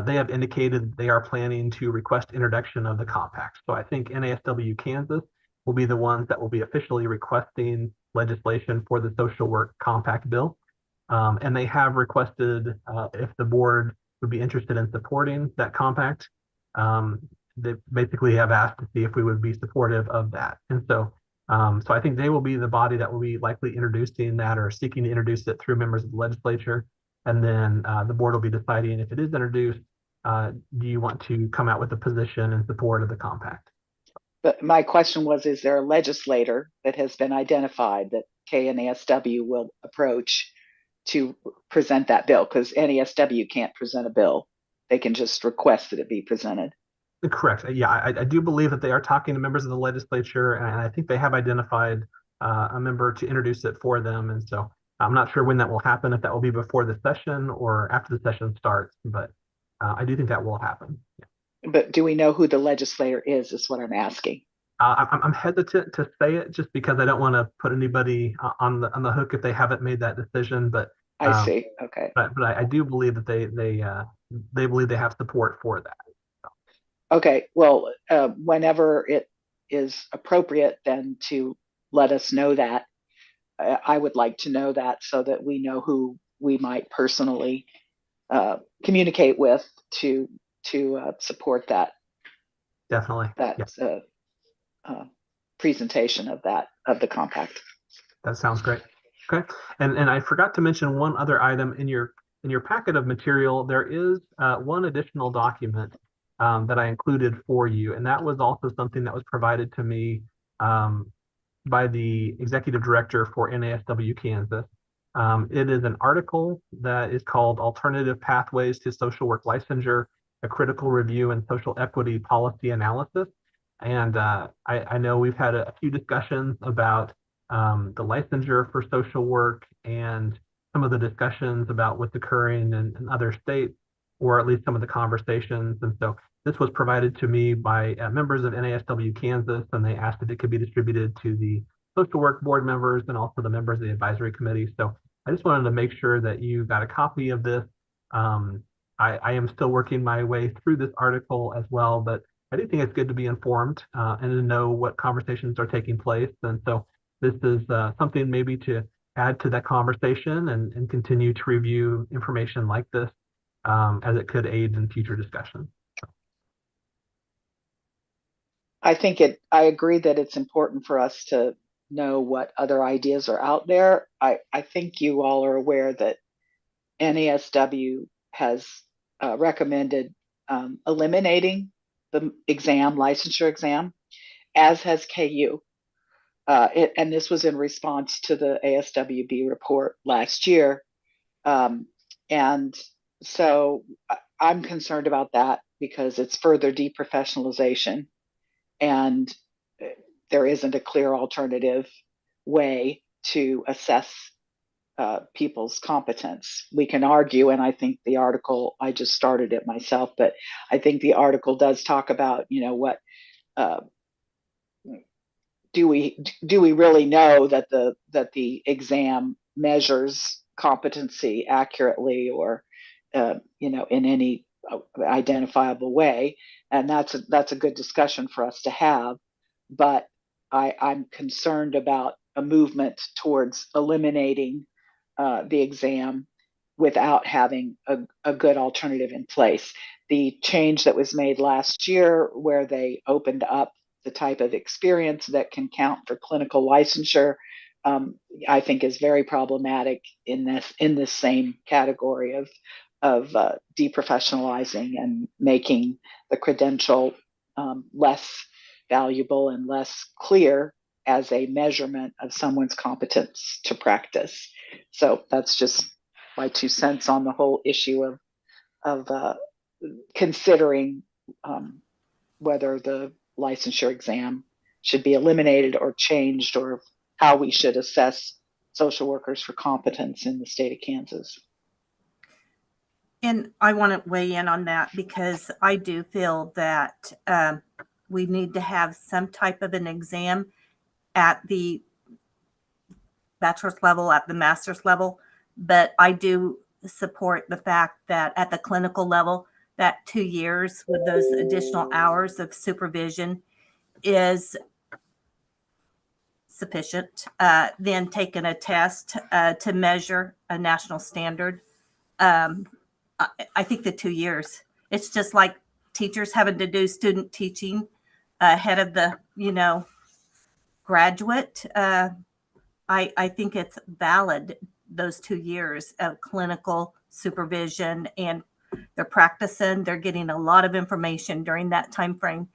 Speaker 3: they have indicated they are planning to request introduction of the compact. So I think NASW Kansas will be the ones that will be officially requesting legislation for the social work compact bill. And they have requested if the board would be interested in supporting that compact. They basically have asked to see if we would be supportive of that. And so I think they will be the body that will be likely introducing that or seeking to introduce it through members of the legislature. And then the board will be deciding if it is introduced, do you want to come out with a position in support of the compact?
Speaker 1: But my question was, is there a legislator that has been identified that KNASW will approach to present that bill? Because NASW can't present a bill. They can just request that it be presented.
Speaker 3: Correct. Yeah, I do believe that they are talking to members of the legislature, and I think they have identified a member to introduce it for them. And so I'm not sure when that will happen, if that will be before the session or after the session starts, but I do think that will happen. Yeah.
Speaker 1: But do we know who the legislator is what I'm asking.
Speaker 3: I'm hesitant to say it just because I don't want to put anybody on the hook if they haven't made that decision. But
Speaker 1: I see. Okay.
Speaker 3: But I do believe that they believe they have support for that.
Speaker 1: Okay. Well, whenever it is appropriate, then to let us know that. I would like to know that so that we know who we might personally communicate with to support that.
Speaker 3: Definitely.
Speaker 1: That's presentation of the compact.
Speaker 3: That sounds great. Okay. And I forgot to mention one other item in your packet of material. There is one additional document that I included for you. And that was also something that was provided to me by the executive director for NASW Kansas. It is an article that is called Alternative Pathways to Social Work Licensure, a Critical Review and Social Equity Policy Analysis. And I know we've had a few discussions about the licensure for social work and some of the discussions about what's occurring in other states, or at least some of the conversations. And so this was provided to me by members of NASW Kansas, and they asked if it could be distributed to the social work board members and also the members of the advisory committee. So I just wanted to make sure that you got a copy of this. I am still working my way through this article as well, but I do think it's good to be informed and to know what conversations are taking place. And so this is something maybe to add to that conversation and continue to review information like this as it could aid in future discussions.
Speaker 1: I agree that it's important for us to know what other ideas are out there. I think you all are aware that NASW has recommended eliminating the licensure exam, as has KU. And this was in response to the ASWB report last year. And so I'm concerned about that because it's further deprofessionalization, and there isn't a clear alternative way to assess people's competence. We can argue, and I think the article, I just started it myself, but I think the article does talk about, what do we really know that the exam measures competency accurately, or in any identifiable way. And that's a good discussion for us to have. But I'm concerned about a movement towards eliminating the exam without having a good alternative in place. The change that was made last year, where they opened up the type of experience that can count for clinical licensure, I think is very problematic in this same category of deprofessionalizing and making the credential less valuable and less clear as a measurement of someone's competence to practice. So that's just my 2 cents on the whole issue of considering whether the licensure exam should be eliminated or changed, or how we should assess social workers for competence in the state of Kansas.
Speaker 8: And I want to weigh in on that because I do feel that we need to have some type of an exam at the bachelor's level, at the master's level. But I do support the fact that at the clinical level, that 2 years with those additional hours of supervision is sufficient. Then taking a test to measure a national standard. I think the 2 years, it's just like teachers having to do student teaching ahead of the, graduate. I think it's valid, those 2 years of clinical supervision, and they're practicing, they're getting a lot of information during that time frame.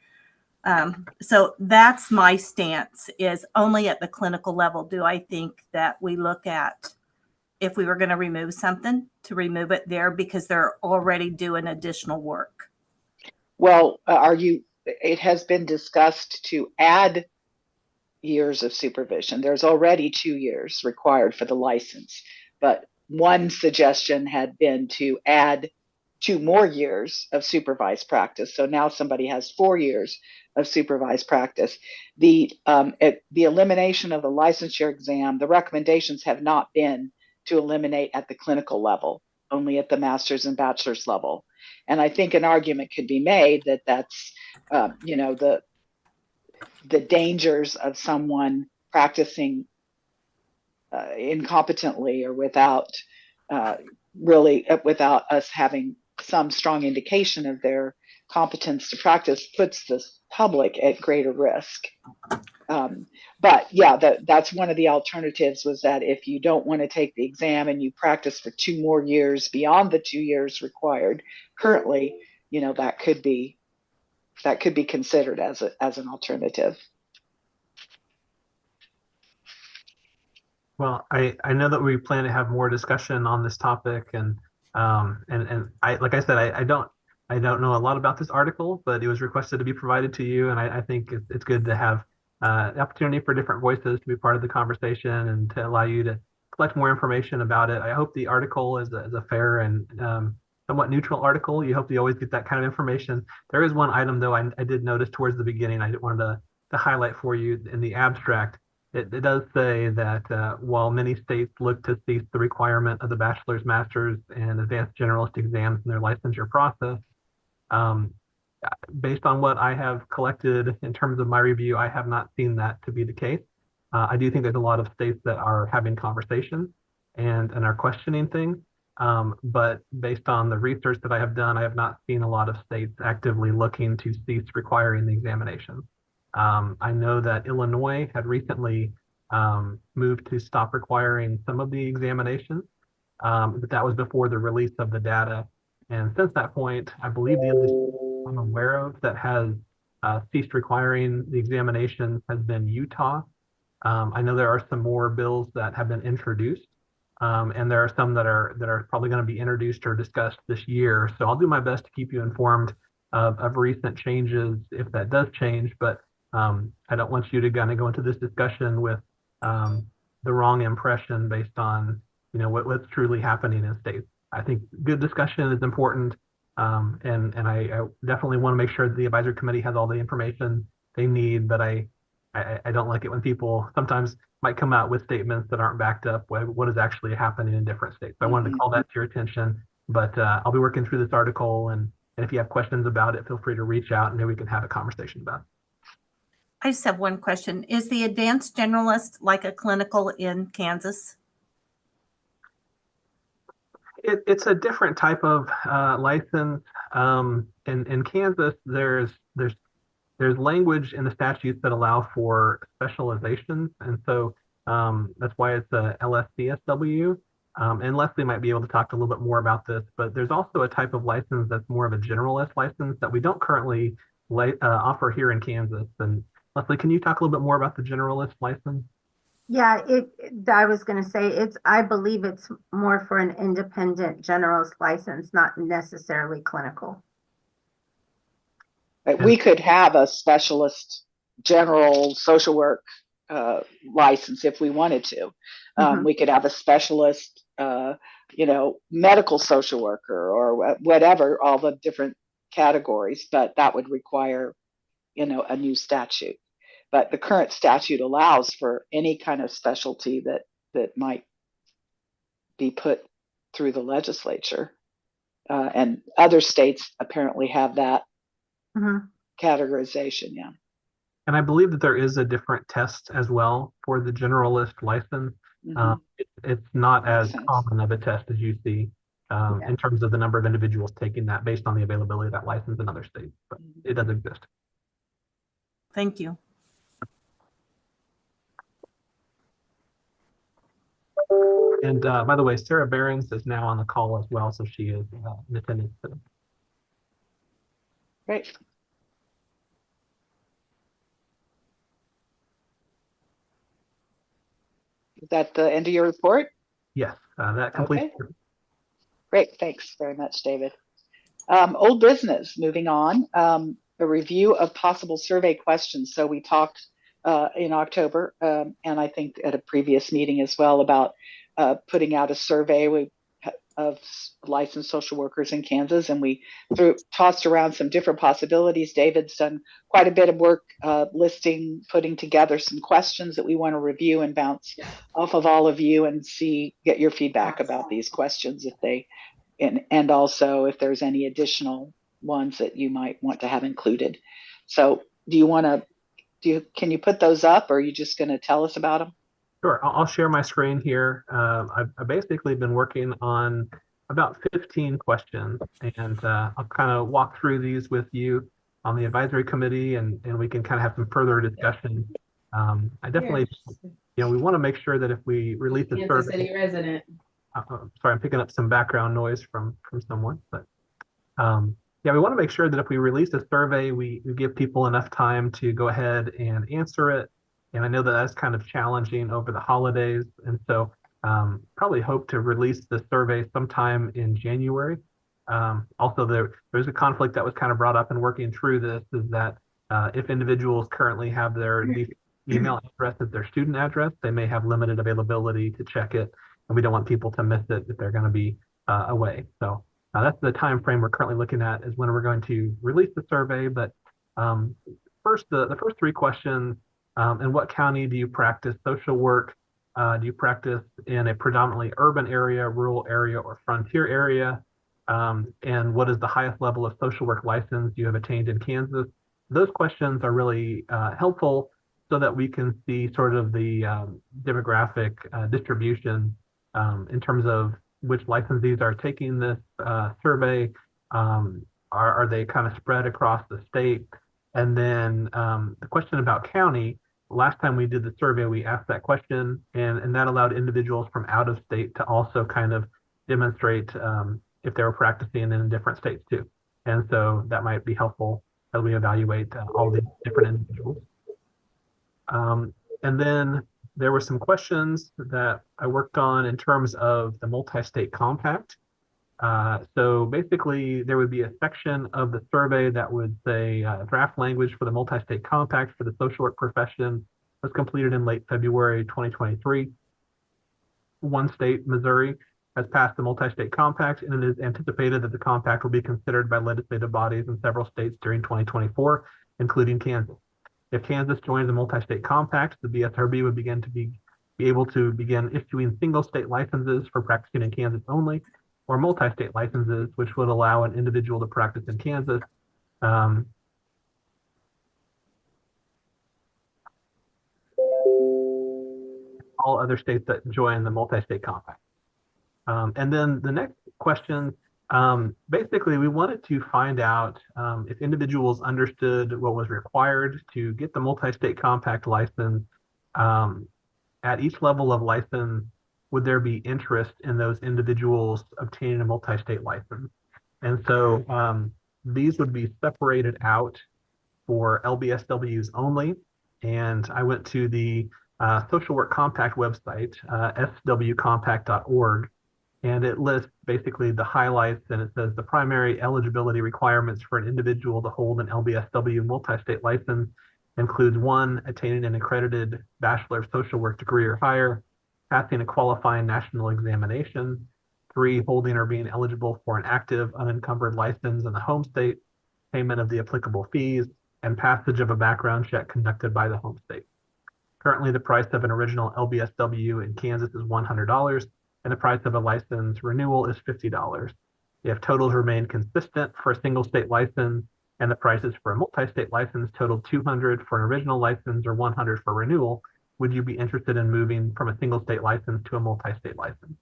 Speaker 8: So that's my stance, is only at the clinical level do I think that we look at, if we were going to remove something, to remove it there because they're already doing additional work.
Speaker 1: Well, it has been discussed to add years of supervision. There's already 2 years required for the license, but one suggestion had been to add 2 more years of supervised practice. So now somebody has 4 years of supervised practice. The elimination of the licensure exam, the recommendations have not been to eliminate at the clinical level, only at the master's and bachelor's level. And I think an argument could be made that that's, the dangers of someone practicing incompetently or without us having some strong indication of their competence to practice, puts the public at greater risk. But yeah, that's one of the alternatives, was that if you don't want to take the exam and you practice for 2 more years beyond the 2 years required currently, that could be that could be considered as an alternative.
Speaker 3: Well, I know that we plan to have more discussion on this topic, and I, like I said, I don't know a lot about this article, but it was requested to be provided to you, and I think it's good to have the opportunity for different voices to be part of the conversation and to allow you to collect more information about it. I hope the article is a fair and somewhat neutral article. You hope you always get that kind of information. There is one item, though, I did notice towards the beginning. I wanted to highlight for you in the abstract. It does say that while many states look to cease the requirement of the bachelor's, master's, and advanced generalist exams in their licensure process, based on what I have collected in terms of my review, I have not seen that to be the case. I do think there's a lot of states that are having conversations and are questioning things. But based on the research that I have done, I have not seen a lot of states actively looking to cease requiring the examination. I know that Illinois had recently moved to stop requiring some of the examinations, but that was before the release of the data. And since that point, I believe the only I'm aware of that has ceased requiring the examination has been Utah. I know there are some more bills that have been introduced, and there are some that are probably going to be introduced or discussed this year. So I'll do my best to keep you informed of recent changes if that does change, but I don't want you to kind of go into this discussion with the wrong impression based on what's truly happening in states. I think good discussion is important, and I definitely want to make sure that the advisory committee has all the information they need. But I don't like it when people sometimes might come out with statements that aren't backed up with what is actually happening in different states. So I wanted to call that to your attention. But I'll be working through this article, and if you have questions about it, feel free to reach out, and maybe we can have a conversation about it.
Speaker 8: I just have one question. Is the advanced generalist like a clinical in Kansas?
Speaker 3: It's a different type of license. In Kansas, there's language in the statutes that allow for specialization, and so that's why it's a LSCSW. And Leslie might be able to talk a little bit more about this, but there's also a type of license that's more of a generalist license that we don't currently offer here in Kansas. And Leslie, can you talk a little bit more about the generalist license?
Speaker 6: Yeah, I was going to say I believe it's more for an independent generalist license, not necessarily clinical.
Speaker 1: We could have a specialist general social work license if we wanted to. We could have a specialist, medical social worker or whatever, all the different categories, but that would require, a new statute. But the current statute allows for any kind of specialty that might be put through the legislature. And other states apparently have that categorization, yeah.
Speaker 3: And I believe that there is a different test as well for the generalist license. It's not as common of a test as you see in terms of the number of individuals taking that based on the availability of that license in other states, but it does exist.
Speaker 8: Thank you.
Speaker 3: And by the way, Sarah Behrens is now on the call as well, so she is in attendance today.
Speaker 1: Great. Is that the end of your report?
Speaker 3: Yes, that completes.
Speaker 1: Okay. Great, thanks very much, David. Old business, moving on. A review of possible survey questions. So we talked in October, and I think at a previous meeting as well, about putting out a survey of licensed social workers in Kansas, and we tossed around some different possibilities. David's done quite a bit of work putting together some questions that we want to review and bounce off of all of you and get your feedback about these questions and also if there's any additional ones that you might want to have included. So can you put those up, or are you just going to tell us about them?
Speaker 3: Sure, I'll share my screen here. I've basically been working on about 15 questions, and I'll kind of walk through these with you on the advisory committee, and we can kind of have some further discussion. I definitely, we want to make sure that if we release a survey,
Speaker 9: City resident.
Speaker 3: sorry, I'm picking up some background noise from someone, but Yeah, we want to make sure that if we release a survey, we give people enough time to go ahead and answer it. And I know that that's kind of challenging over the holidays. And so probably hope to release the survey sometime in January. Also, there's a conflict that was kind of brought up in working through this, is that if individuals currently have their email address as their student address, they may have limited availability to check it. And we don't want people to miss it if they're going to be away. So that's the time frame we're currently looking at, is when we're going to release the survey. But first, the first three questions: in what county do you practice social work? Do you practice in a predominantly urban area, rural area, or frontier area? And what is the highest level of social work license you have attained in Kansas? Those questions are really helpful so that we can see sort of the demographic distribution in terms of which licensees are taking this survey. Are they kind of spread across the state? And then the question about county, last time we did the survey, we asked that question, and that allowed individuals from out of state to also kind of demonstrate if they were practicing in different states too. And so that might be helpful as we evaluate all the different individuals. And then there were some questions that I worked on in terms of the multi-state compact. So basically, there would be a section of the survey that would say draft language for the multi-state compact for the social work profession was completed in late February 2023. One state, Missouri, has passed the multi-state compact, and it is anticipated that the compact will be considered by legislative bodies in several states during 2024, including Kansas. If Kansas joins the multi-state compact, the BSRB would begin to be able to begin issuing single state licenses for practicing in Kansas only, or multi-state licenses, which would allow an individual to practice in Kansas. All other states that join the multi-state compact. And then the next question, basically we wanted to find out if individuals understood what was required to get the multi-state compact license. At each level of license, would there be interest in those individuals obtaining a multi-state license? And so these would be separated out for LBSWs only. And I went to the Social Work Compact website, swcompact.org, and it lists basically the highlights, and it says the primary eligibility requirements for an individual to hold an LBSW multi-state license includes: 1, attaining an accredited Bachelor of Social Work degree or higher, passing a qualifying national examination; 3, holding or being eligible for an active unencumbered license in the home state, payment of the applicable fees, and passage of a background check conducted by the home state. Currently, the price of an original LBSW in Kansas is $100, and the price of a license renewal is $50. If totals remain consistent for a single state license, and the prices for a multi-state license totaled $200 for an original license or $100 for renewal, would you be interested in moving from a single state license to a multi-state license?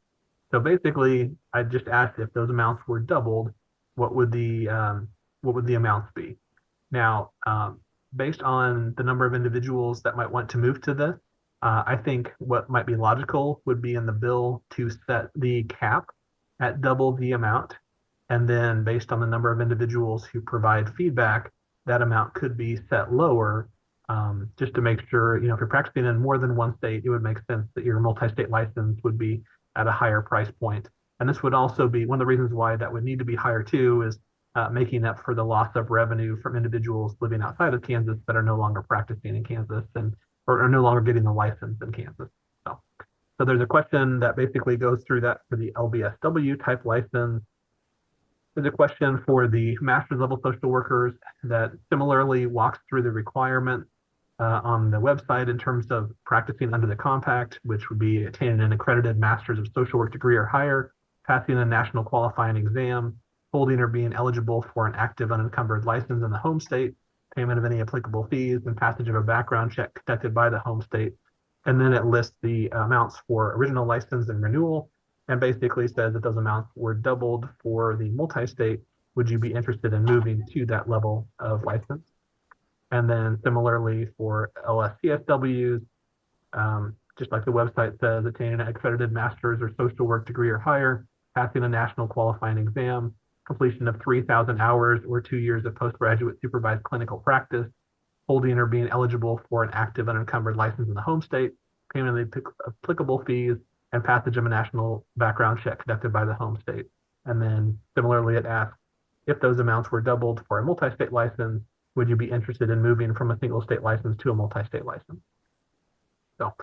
Speaker 3: So basically, I just asked if those amounts were doubled, what would the amounts be? Now, based on the number of individuals that might want to move to this, I think what might be logical would be in the bill to set the cap at double the amount. And then based on the number of individuals who provide feedback, that amount could be set lower, just to make sure, if you're practicing in more than one state, it would make sense that your multi-state license would be at a higher price point. And this would also be one of the reasons why that would need to be higher too, is making up for the loss of revenue from individuals living outside of Kansas that are no longer practicing in Kansas or are no longer getting the license in Kansas. So there's a question that basically goes through that for the LBSW type license. There's a question for the master's level social workers that similarly walks through the requirements on the website in terms of practicing under the compact, which would be attaining an accredited master's of social work degree or higher, passing a national qualifying exam, holding or being eligible for an active unencumbered license in the home state, payment of any applicable fees, and passage of a background check conducted by the home state. And then it lists the amounts for original license and renewal, and basically says that those amounts were doubled for the multi-state. Would you be interested in moving to that level of license? And then similarly for LSCSWs, just like the website says, attaining an accredited master's or social work degree or higher, passing a national qualifying exam, completion of 3,000 hours or 2 years of postgraduate supervised clinical practice, holding or being eligible for an active unencumbered license in the home state, payment of the applicable fees, and passage of a national background check conducted by the home state. And then similarly, it asks, if those amounts were doubled for a multi-state license, would you be interested in moving from a single state license to a multi-state license? So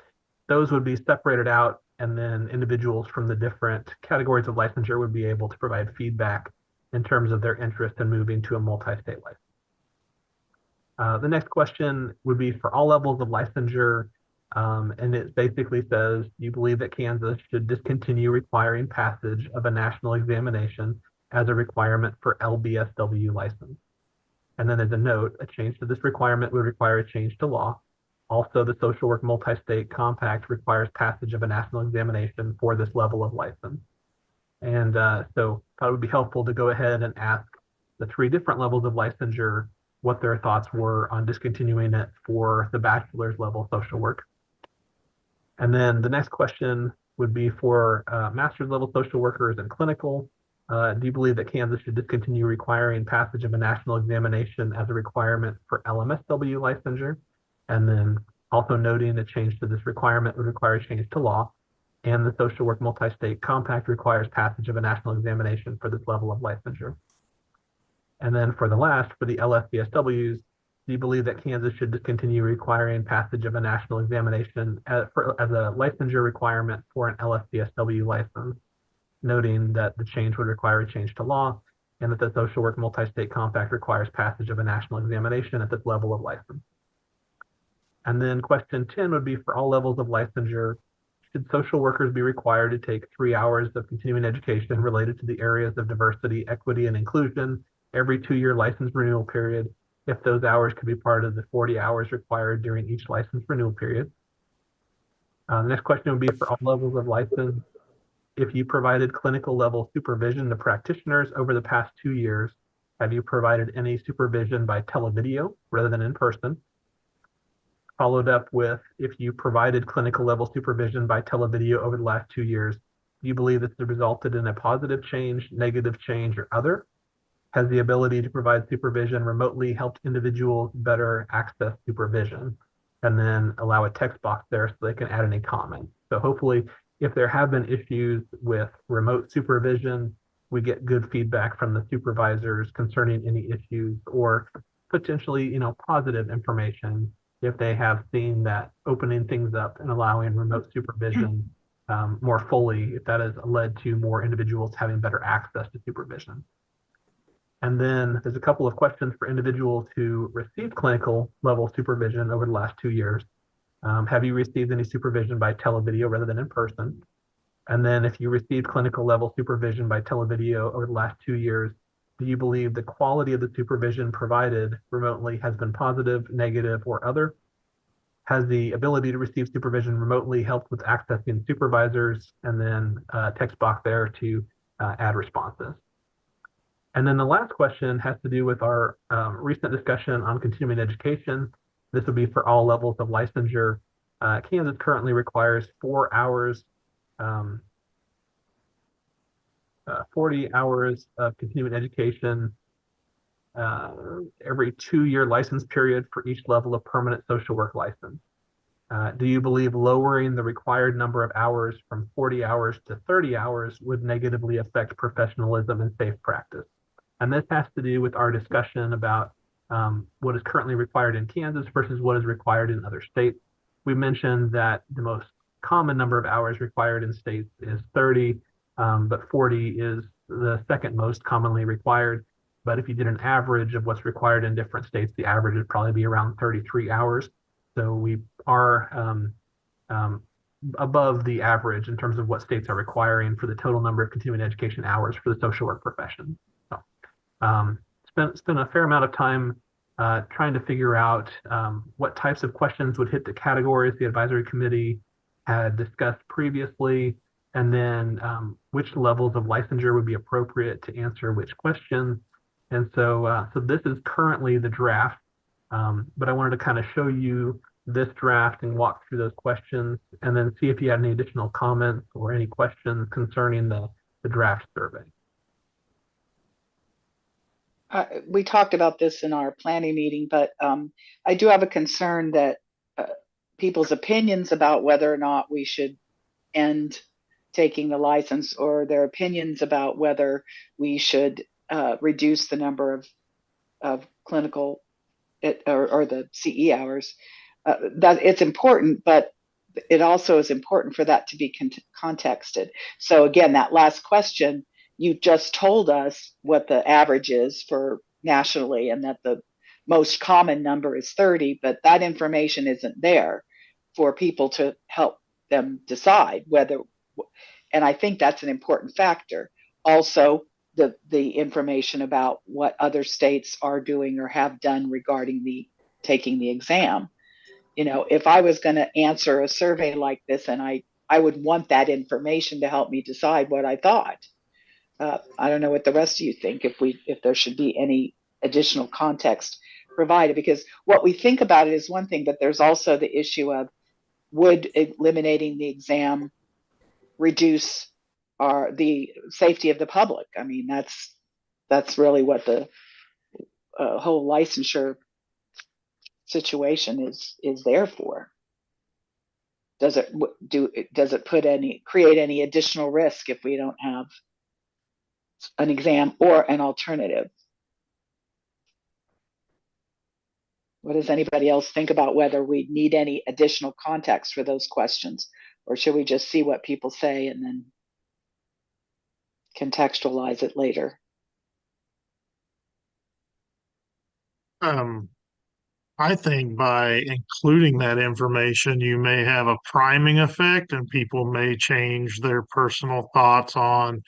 Speaker 3: those would be separated out, and then individuals from the different categories of licensure would be able to provide feedback in terms of their interest in moving to a multi-state license. The next question would be for all levels of licensure, and it basically says, you believe that Kansas should discontinue requiring passage of a national examination as a requirement for LBSW license. And then there's a note, a change to this requirement would require a change to law. Also, the Social Work Multi-State Compact requires passage of a national examination for this level of license. And so I thought it would be helpful to go ahead and ask the 3 different levels of licensure what their thoughts were on discontinuing it for the bachelor's level social work. And then the next question would be for master's level social workers and clinical. Do you believe that Kansas should discontinue requiring passage of a national examination as a requirement for LMSW licensure? And then also noting a change to this requirement would require a change to law. And the Social Work Multi-State Compact requires passage of a national examination for this level of licensure. And then for the last, for the LFBSWs, do you believe that Kansas should discontinue requiring passage of a national examination as a licensure requirement for an LFBSW license, noting that the change would require a change to law, and that the Social Work Multi-State Compact requires passage of a national examination at this level of license. And then question 10 would be for all levels of licensure, should social workers be required to take 3 hours of continuing education related to the areas of diversity, equity, and inclusion every 2-year license renewal period, if those hours could be part of the 40 hours required during each license renewal period? The next question would be for all levels of license, if you provided clinical level supervision to practitioners over the past 2 years, have you provided any supervision by televideo rather than in person? Followed up with, if you provided clinical level supervision by televideo over the last 2 years, do you believe this has resulted in a positive change, negative change, or other? Has the ability to provide supervision remotely helped individuals better access supervision? And then allow a text box there so they can add any comments. So hopefully, if there have been issues with remote supervision, we get good feedback from the supervisors concerning any issues, or potentially, positive information if they have seen that opening things up and allowing remote supervision more fully, if that has led to more individuals having better access to supervision. And then there's a couple of questions for individuals who received clinical level supervision over the last 2 years. Have you received any supervision by televideo rather than in person? And then if you received clinical level supervision by televideo over the last 2 years, do you believe the quality of the supervision provided remotely has been positive, negative, or other? Has the ability to receive supervision remotely helped with accessing supervisors? And then a text box there to add responses. And then the last question has to do with our recent discussion on continuing education. This would be for all levels of licensure. Kansas currently requires 4 hours, 40 hours of continuing education every 2-year license period for each level of permanent social work license. Do you believe lowering the required number of hours from 40 hours to 30 hours would negatively affect professionalism and safe practice? And this has to do with our discussion about what is currently required in Kansas versus what is required in other states. We mentioned that the most common number of hours required in states is 30, but 40 is the second most commonly required. But if you did an average of what's required in different states, the average would probably be around 33 hours. So we are above the average in terms of what states are requiring for the total number of continuing education hours for the social work profession. So spent a fair amount of time trying to figure out what types of questions would hit the categories the advisory committee had discussed previously, and then which levels of licensure would be appropriate to answer which questions. And so this is currently the draft, but I wanted to kind of show you this draft and walk through those questions, and then see if you had any additional comments or any questions concerning the draft survey.
Speaker 1: We talked about this in our planning meeting, but I do have a concern that people's opinions about whether or not we should end taking the license, or their opinions about whether we should reduce the number of clinical or the CE hours, that it's important, but it also is important for that to be contexted. So again, that last question, you just told us what the average is for nationally and that the most common number is 30, but that information isn't there for people to help them decide whether, and I think that's an important factor. Also, the information about what other states are doing or have done regarding the taking the exam. If I was going to answer a survey like this, and I would want that information to help me decide what I thought. I don't know what the rest of you think, if there should be any additional context provided, because what we think about it is one thing, but there's also the issue of, would eliminating the exam reduce the safety of the public? I mean, that's really what the whole licensure situation is there for. Does it create any additional risk if we don't have an exam or an alternative? What does anybody else think about whether we need any additional context for those questions, or should we just see what people say and then contextualize it later?
Speaker 5: I think by including that information, you may have a priming effect and people may change their personal thoughts on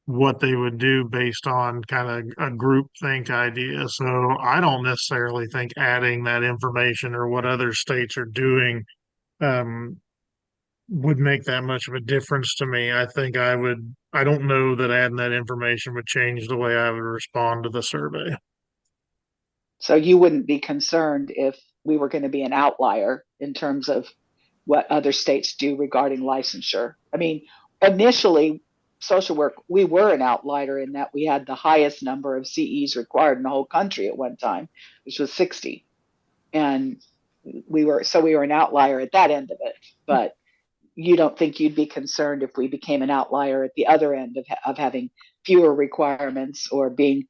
Speaker 5: what they would do based on kind of a group think idea. So I don't necessarily think adding that information or what other states are doing would make that much of a difference to me. I don't know that adding that information would change the way I would respond to the survey.
Speaker 1: So you wouldn't be concerned if we were going to be an outlier in terms of what other states do regarding licensure? I mean, initially, social work, we were an outlier in that we had the highest number of CEs required in the whole country at one time, which was 60. And we were an outlier at that end of it. But you don't think you'd be concerned if we became an outlier at the other end of having fewer requirements or being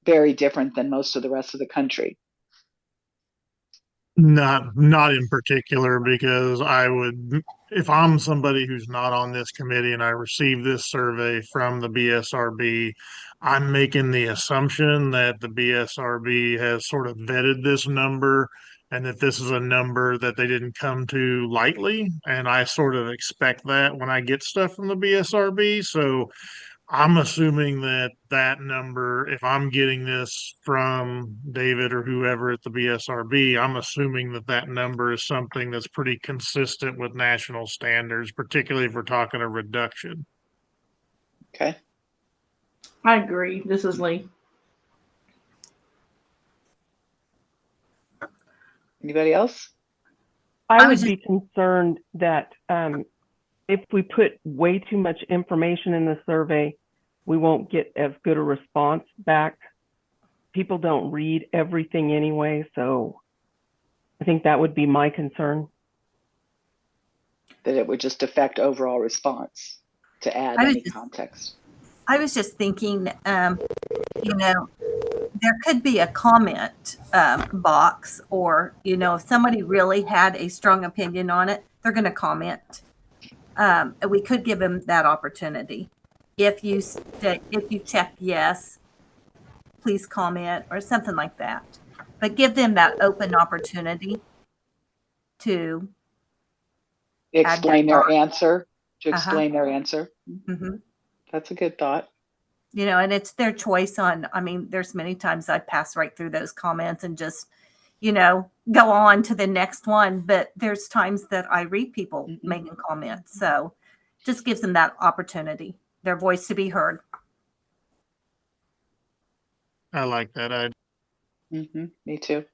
Speaker 1: very different than most of the rest of the country?
Speaker 5: Not in particular, because if I'm somebody who's not on this committee and I receive this survey from the BSRB, I'm making the assumption that the BSRB has sort of vetted this number and that this is a number that they didn't come to lightly. And I sort of expect that when I get stuff from the BSRB. So I'm assuming that number, if I'm getting this from David or whoever at the BSRB, I'm assuming that number is something that's pretty consistent with national standards, particularly if we're talking a reduction.
Speaker 1: Okay.
Speaker 9: I agree. This is Lee.
Speaker 1: Anybody else?
Speaker 10: I
Speaker 6: was
Speaker 10: would be concerned that if we put way too much information in the survey, we won't get as good a response back. People don't read everything anyway, so I think that would be my concern.
Speaker 1: That it would just affect overall response to add any context.
Speaker 8: I was just thinking, there could be a comment box, or, if somebody really had a strong opinion on it, they're going to comment. We could give them that opportunity. If you check yes, please comment, or something like that. But give them that open opportunity to
Speaker 1: explain their answer.
Speaker 8: Mm-hmm.
Speaker 1: That's a good thought.
Speaker 8: And it's their choice there's many times I pass right through those comments and just, go on to the next one. But there's times that I read people making comments. So just gives them that opportunity, their voice to be heard.
Speaker 5: I like that.
Speaker 1: Me too.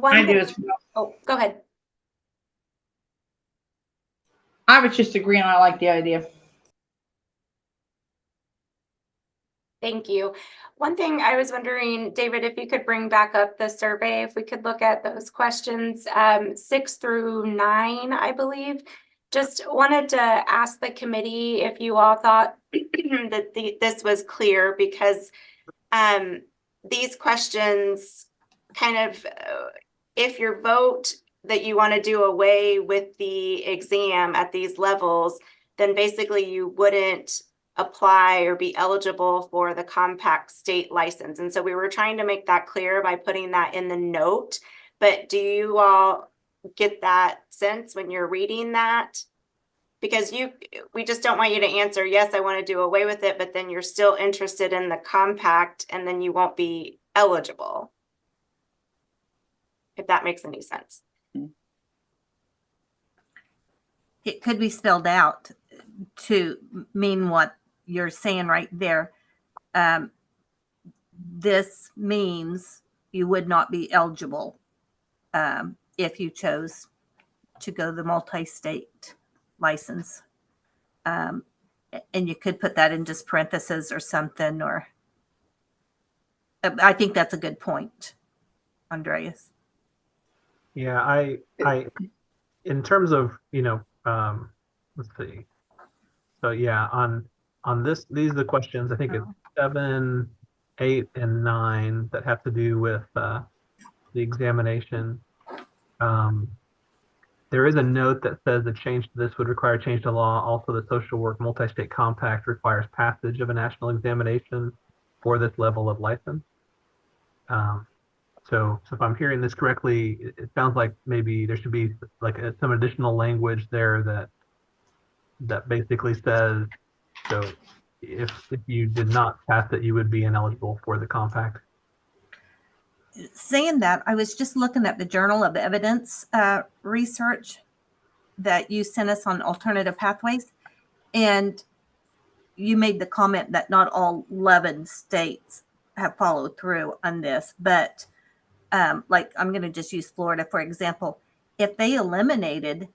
Speaker 9: I do as well.
Speaker 2: Oh, go ahead.
Speaker 9: I was just agreeing. I like the idea.
Speaker 2: Thank you. One thing I was wondering, David, if you could bring back up the survey, if we could look at those questions 6 through 9, I believe. Just wanted to ask the committee if you all thought that this was clear, because these questions kind of, if your vote that you want to do away with the exam at these levels, then basically you wouldn't apply or be eligible for the compact state license. And so we were trying to make that clear by putting that in the note. But do you all get that sense when you're reading that? Because we just don't want you to answer, yes, I want to do away with it, but then you're still interested in the compact, and then you won't be eligible. If that makes any sense.
Speaker 8: It could be spelled out to mean what you're saying right there. This means you would not be eligible if you chose to go the multi-state license. And you could put that in just parentheses or something, or I think that's a good point, Andreas.
Speaker 3: Yeah, I in terms of, let's see. So yeah, on these are the questions. I think it's 7, 8, and 9 that have to do with the examination. There is a note that says the change to this would require change to law. Also, the social work multi-state compact requires passage of a national examination for this level of license. So if I'm hearing this correctly, it sounds like maybe there should be like some additional language there that basically says, so if you did not pass it, you would be ineligible for the compact.
Speaker 8: Saying that, I was just looking at the Journal of Evidence research that you sent us on alternative pathways, and you made the comment that not all 11 states have followed through on this, but like I'm going to just use Florida, for example. If they eliminated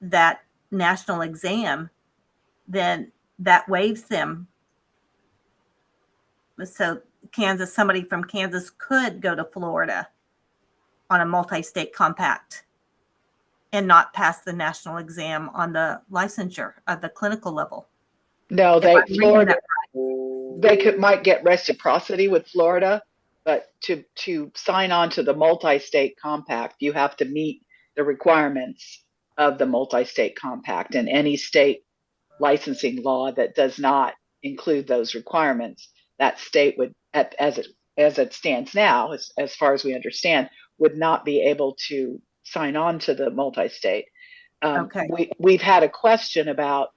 Speaker 8: that national exam, then that waives them. So somebody from Kansas could go to Florida on a multi-state compact and not pass the national exam on the licensure at the clinical level.
Speaker 1: No, Florida, might get reciprocity with Florida, but to sign on to the multi-state compact, you have to meet the requirements of the multi-state compact, and any state licensing law that does not include those requirements, that state would, as it stands now, as far as we understand, would not be able to sign on to the multi-state.
Speaker 8: Okay.
Speaker 1: We've had a question about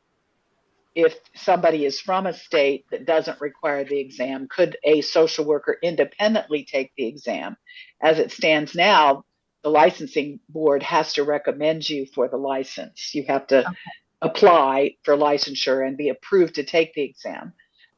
Speaker 1: if somebody is from a state that doesn't require the exam, could a social worker independently take the exam? As it stands now, the licensing board has to recommend you for the license. You have to apply for licensure and be approved to take the exam.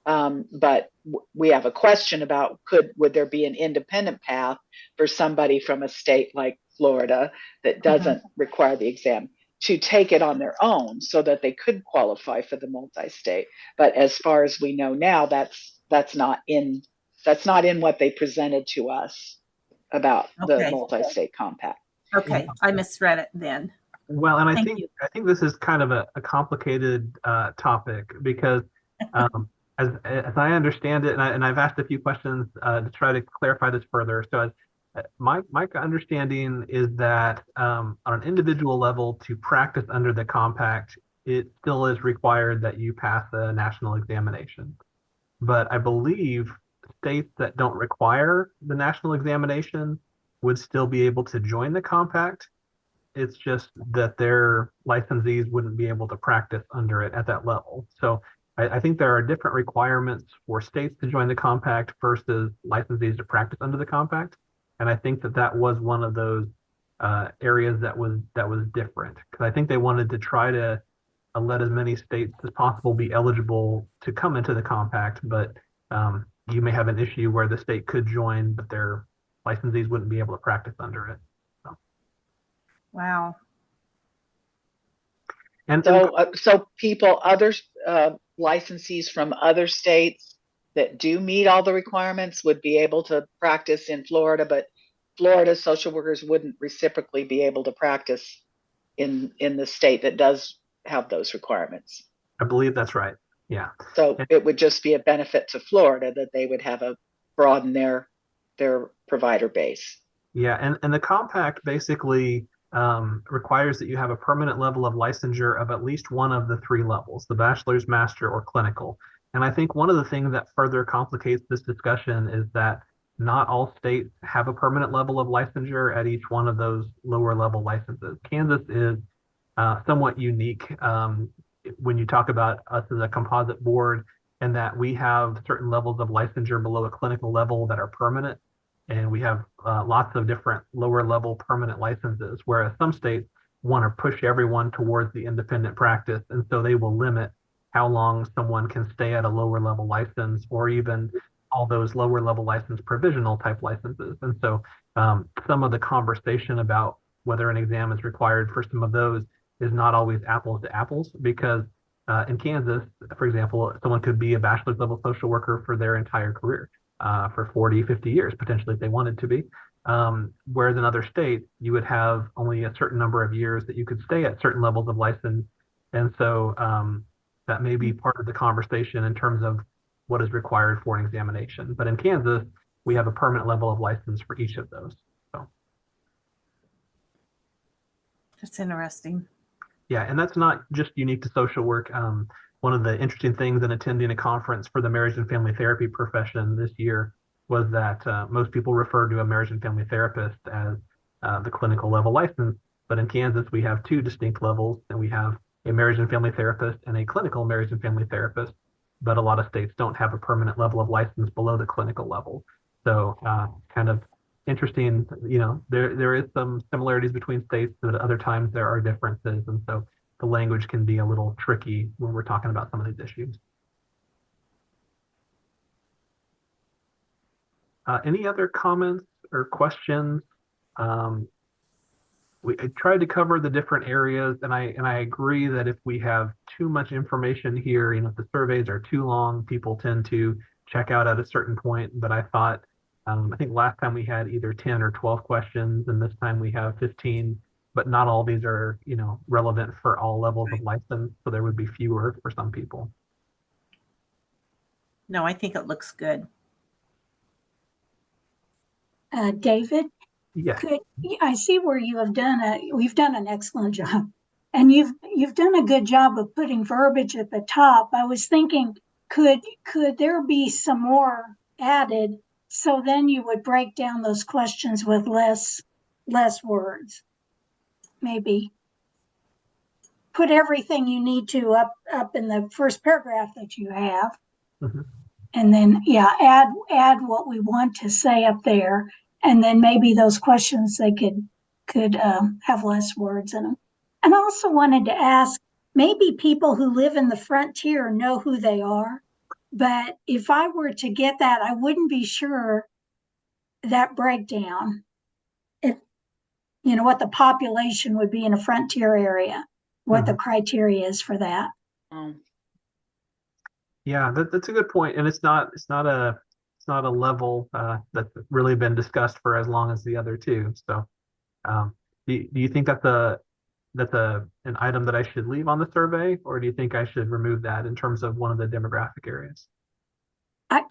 Speaker 1: But we have a question about would there be an independent path for somebody from a state like Florida that doesn't require the exam to take it on their own so that they could qualify for the multi-state. But as far as we know now, that's not in what they presented to us about the multi-state compact.
Speaker 8: Okay, I misread it then.
Speaker 3: Well, and I think this is kind of a complicated topic, because as I understand it, and I've asked a few questions to try to clarify this further. So my understanding is that on an individual level, to practice under the compact, it still is required that you pass a national examination. But I believe states that don't require the national examination would still be able to join the compact. It's just that their licensees wouldn't be able to practice under it at that level. So I think there are different requirements for states to join the compact versus licensees to practice under the compact. And I think that was one of those areas that was different, because I think they wanted to try to let as many states as possible be eligible to come into the compact. But you may have an issue where the state could join, but their licensees wouldn't be able to practice under it. So.
Speaker 8: Wow.
Speaker 1: And so other licensees from other states that do meet all the requirements would be able to practice in Florida, but Florida social workers wouldn't reciprocally be able to practice in the state that does have those requirements.
Speaker 3: I believe that's right. Yeah.
Speaker 1: So it would just be a benefit to Florida that they would have a broaden their provider base.
Speaker 3: Yeah, and the compact basically requires that you have a permanent level of licensure of at least one of the three levels, the bachelor's, master, or clinical. And I think one of the things that further complicates this discussion is that not all states have a permanent level of licensure at each one of those lower level licenses. Kansas is somewhat unique when you talk about us as a composite board, and that we have certain levels of licensure below a clinical level that are permanent. And we have lots of different lower level permanent licenses, whereas some states want to push everyone towards the independent practice. And so they will limit how long someone can stay at a lower level license, or even all those lower level license provisional type licenses. And so some of the conversation about whether an exam is required for some of those is not always apples to apples, because in Kansas, for example, someone could be a bachelor's level social worker for their entire career. For 40, 50 years, potentially, if they wanted to be. Whereas in other states, you would have only a certain number of years that you could stay at certain levels of license. And so that may be part of the conversation in terms of what is required for an examination. But in Kansas, we have a permanent level of license for each of those. So
Speaker 8: That's interesting.
Speaker 3: yeah, and that's not just unique to social work. One of the interesting things in attending a conference for the marriage and family therapy profession this year was that most people refer to a marriage and family therapist as the clinical level license. But in Kansas, we have two distinct levels, and we have a marriage and family therapist and a clinical marriage and family therapist. But a lot of states don't have a permanent level of license below the clinical level. So kind of interesting, there is some similarities between states, but at other times there are differences. And so the language can be a little tricky when we're talking about some of these issues. Any other comments or questions? I tried to cover the different areas, and I agree that if we have too much information here, if the surveys are too long, people tend to check out at a certain point. But I thought, I think last time we had either 10 or 12 questions, and this time we have 15. But not all these are, relevant for all levels of license, so there would be fewer for some people.
Speaker 8: No, I think it looks good.
Speaker 4: David,
Speaker 3: Yes.
Speaker 4: I see where we've done an excellent job, and you've done a good job of putting verbiage at the top. I was thinking, could there be some more added, so then you would break down those questions with less words? Maybe put everything you need to up in the first paragraph that you have.
Speaker 3: Mm-hmm.
Speaker 4: And then add what we want to say up there, and then maybe those questions they could have less words in them. And I also wanted to ask, maybe people who live in the frontier know who they are, but if I were to get that, I wouldn't be sure that breakdown. What the population would be in a frontier area, what the criteria is for that.
Speaker 3: Yeah, that's a good point, and it's not a level that's really been discussed for as long as the other two. So, do you think that's an item that I should leave on the survey, or do you think I should remove that in terms of one of the demographic areas?
Speaker 4: I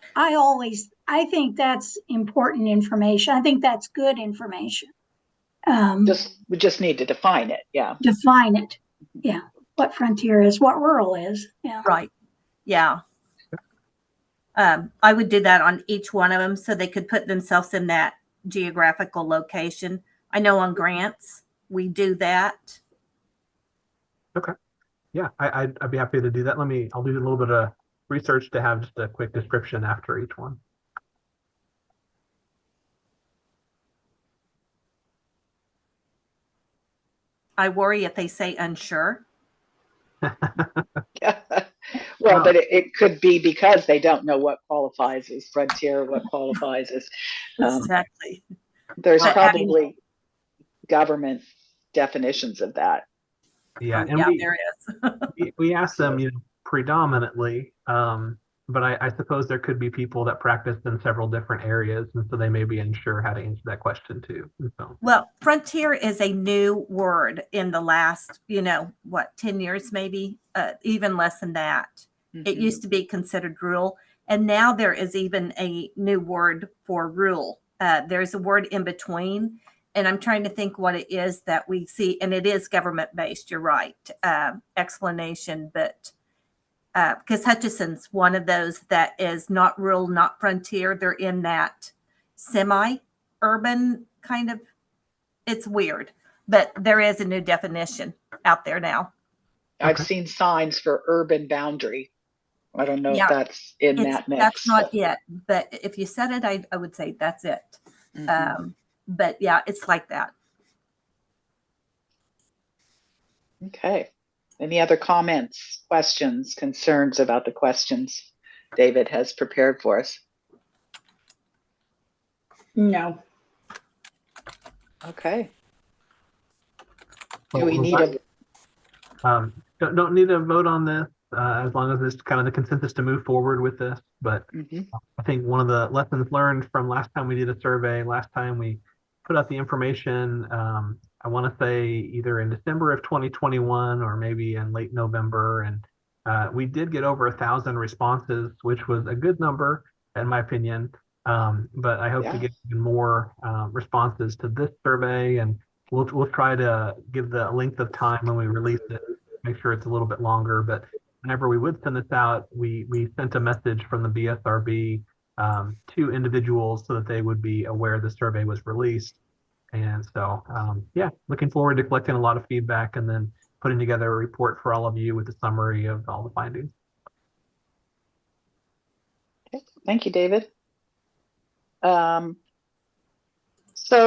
Speaker 4: think that's important information. I think that's good information.
Speaker 1: We just need to define it. Yeah.
Speaker 4: Define it. Yeah. What frontier is, what rural is. Yeah.
Speaker 8: Right. Yeah. I would do that on each one of them so they could put themselves in that geographical location. I know on grants, we do that.
Speaker 3: Okay. Yeah, I'd be happy to do that. I'll do a little bit of research to have just a quick description after each one.
Speaker 8: I worry if they say unsure.
Speaker 1: Well, but it could be because they don't know what qualifies as frontier, what qualifies as
Speaker 8: exactly.
Speaker 1: There's probably government definitions of that.
Speaker 3: Yeah, and
Speaker 8: yeah, there is.
Speaker 3: we ask them, predominantly, but I suppose there could be people that practice in several different areas, and so they may be unsure how to answer that question too. And so,
Speaker 8: Well, frontier is a new word in the last, 10 years, maybe, even less than that. It used to be considered rural, and now there is even a new word for rural. There's a word in between, and I'm trying to think what it is that we see, and it is government based. You're right. Explanation, but because Hutchison's one of those that is not rural, not frontier. They're in that semi-urban kind of. It's weird, but there is a new definition out there now.
Speaker 1: I've seen signs for urban boundary. I don't know if that's in that mix.
Speaker 8: That's not it, but if you said it, I would say that's it. But yeah, it's like that.
Speaker 1: Okay. Any other comments, questions, concerns about the questions David has prepared for us?
Speaker 9: No.
Speaker 1: Okay. Do we need a
Speaker 3: don't need a vote on this as long as it's kind of the consensus to move forward with this. But I think one of the lessons learned from last time we did a survey, last time we put out the information, I want to say either in December of 2021 or maybe in late November. And we did get over 1,000 responses, which was a good number, in my opinion. But I hope to get even more responses to this survey, and we'll try to give the length of time when we release it, make sure it's a little bit longer. But whenever we would send this out, we sent a message from the BSRB to individuals so that they would be aware the survey was released. And so, yeah, looking forward to collecting a lot of feedback and then putting together a report for all of you with a summary of all the findings.
Speaker 1: Okay. Thank you, David. So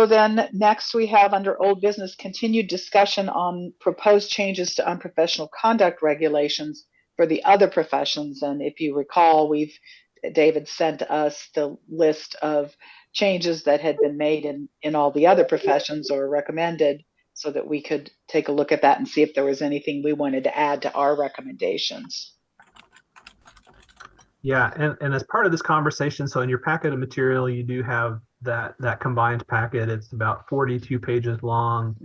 Speaker 1: then next we have under old business continued discussion on proposed changes to unprofessional conduct regulations for the other professions. And if you recall, David sent us the list of changes that had been made in all the other professions or recommended so that we could take a look at that and see if there was anything we wanted to add to our recommendations.
Speaker 3: Yeah, and as part of this conversation, so in your packet of material, you do have that combined packet. It's about 42 pages long.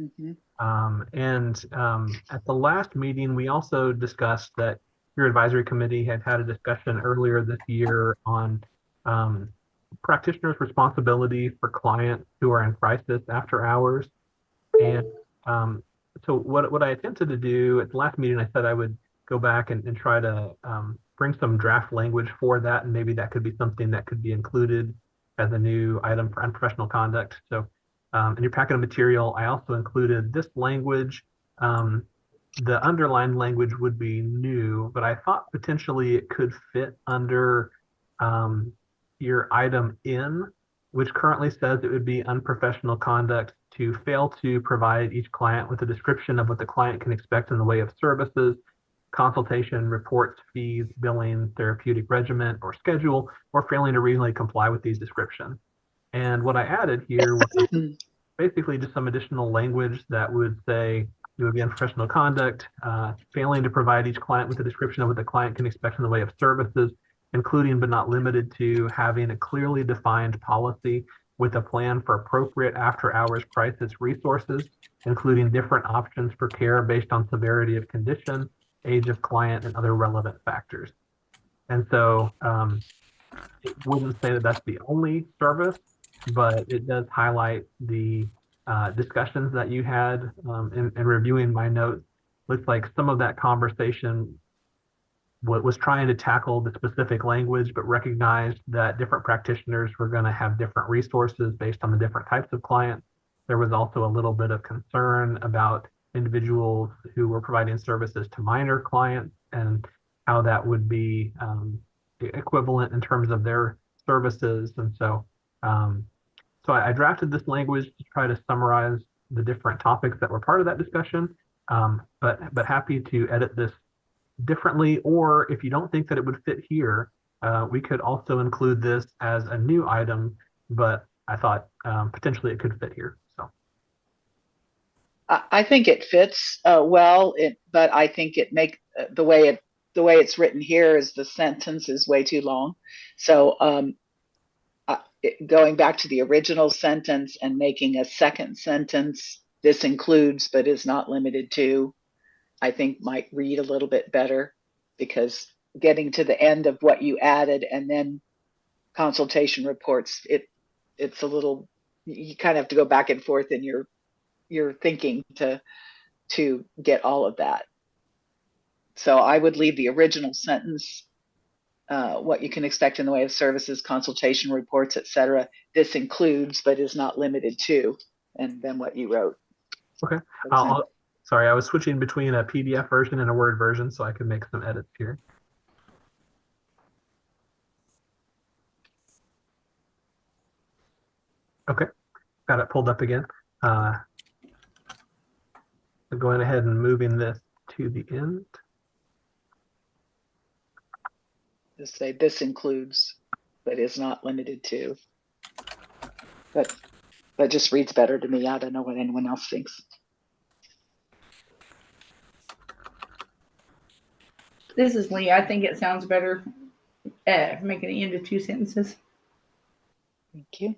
Speaker 3: At the last meeting, we also discussed that your advisory committee had a discussion earlier this year on practitioners' responsibility for clients who are in crisis after hours. And so what I attempted to do at the last meeting, I said I would go back and try to bring some draft language for that, and maybe that could be something that could be included as a new item for unprofessional conduct. So in your packet of material, I also included this language. The underlined language would be new, but I thought potentially it could fit under your item N, which currently says it would be unprofessional conduct to fail to provide each client with a description of what the client can expect in the way of services, consultation, reports, fees, billing, therapeutic regimen, or schedule, or failing to reasonably comply with these descriptions. And what I added here was basically just some additional language that would say it would be unprofessional conduct, failing to provide each client with a description of what the client can expect in the way of services, including but not limited to having a clearly defined policy with a plan for appropriate after-hours crisis resources, including different options for care based on severity of condition, age of client, and other relevant factors. And so it wouldn't say that that's the only service, but it does highlight the discussions that you had in reviewing my notes. Looks like some of that conversation was trying to tackle the specific language, but recognized that different practitioners were going to have different resources based on the different types of clients. There was also a little bit of concern about individuals who were providing services to minor clients and how that would be equivalent in terms of their services. And so, I drafted this language to try to summarize the different topics that were part of that discussion, but happy to edit this differently, or if you don't think that it would fit here, we could also include this as a new item, but I thought potentially it could fit here. So
Speaker 1: I think it fits well, but I think the way the way it's written here is the sentence is way too long. So going back to the original sentence and making a second sentence, this includes but is not limited to, I think might read a little bit better, because getting to the end of what you added and then consultation reports, it's a little, you kind of have to go back and forth in your thinking to get all of that. So I would leave the original sentence, what you can expect in the way of services, consultation reports, etc. This includes but is not limited to, and then what you wrote.
Speaker 3: Okay.
Speaker 1: Okay.
Speaker 3: Sorry, I was switching between a PDF version and a Word version, so I could make some edits here. Okay, got it pulled up again. Going ahead and moving this to the end.
Speaker 1: Just say this includes but is not limited to. But that just reads better to me. I don't know what anyone else thinks.
Speaker 9: This is Lee. I think it sounds better making it into 2 sentences.
Speaker 1: Thank you.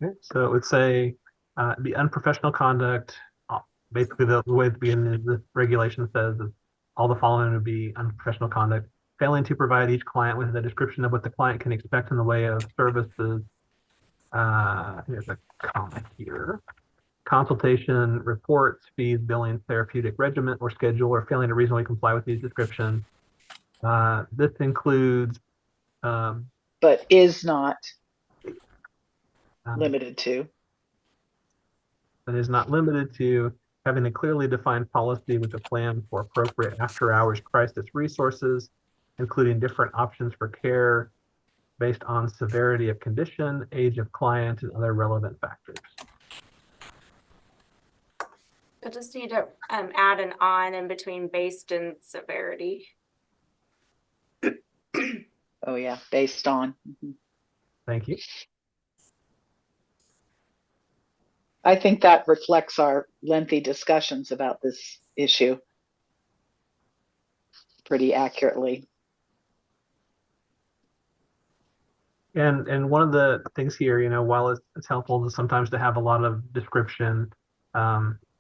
Speaker 3: Okay, so it would say the unprofessional conduct, basically the way the regulation says is all the following would be unprofessional conduct: failing to provide each client with a description of what the client can expect in the way of services. Here's a comment here. Consultation, reports, fees, billing, therapeutic regimen or schedule, or failing to reasonably comply with these descriptions. This includes
Speaker 1: but is not limited to.
Speaker 3: But is not limited to having a clearly defined policy with a plan for appropriate after-hours crisis resources, including different options for care based on severity of condition, age of client, and other relevant factors.
Speaker 2: I just need to add an on in between based and severity.
Speaker 1: Oh yeah, based on.
Speaker 3: Thank you.
Speaker 1: I think that reflects our lengthy discussions about this issue pretty accurately.
Speaker 3: And one of the things here, you know, while it's helpful to sometimes to have a lot of description,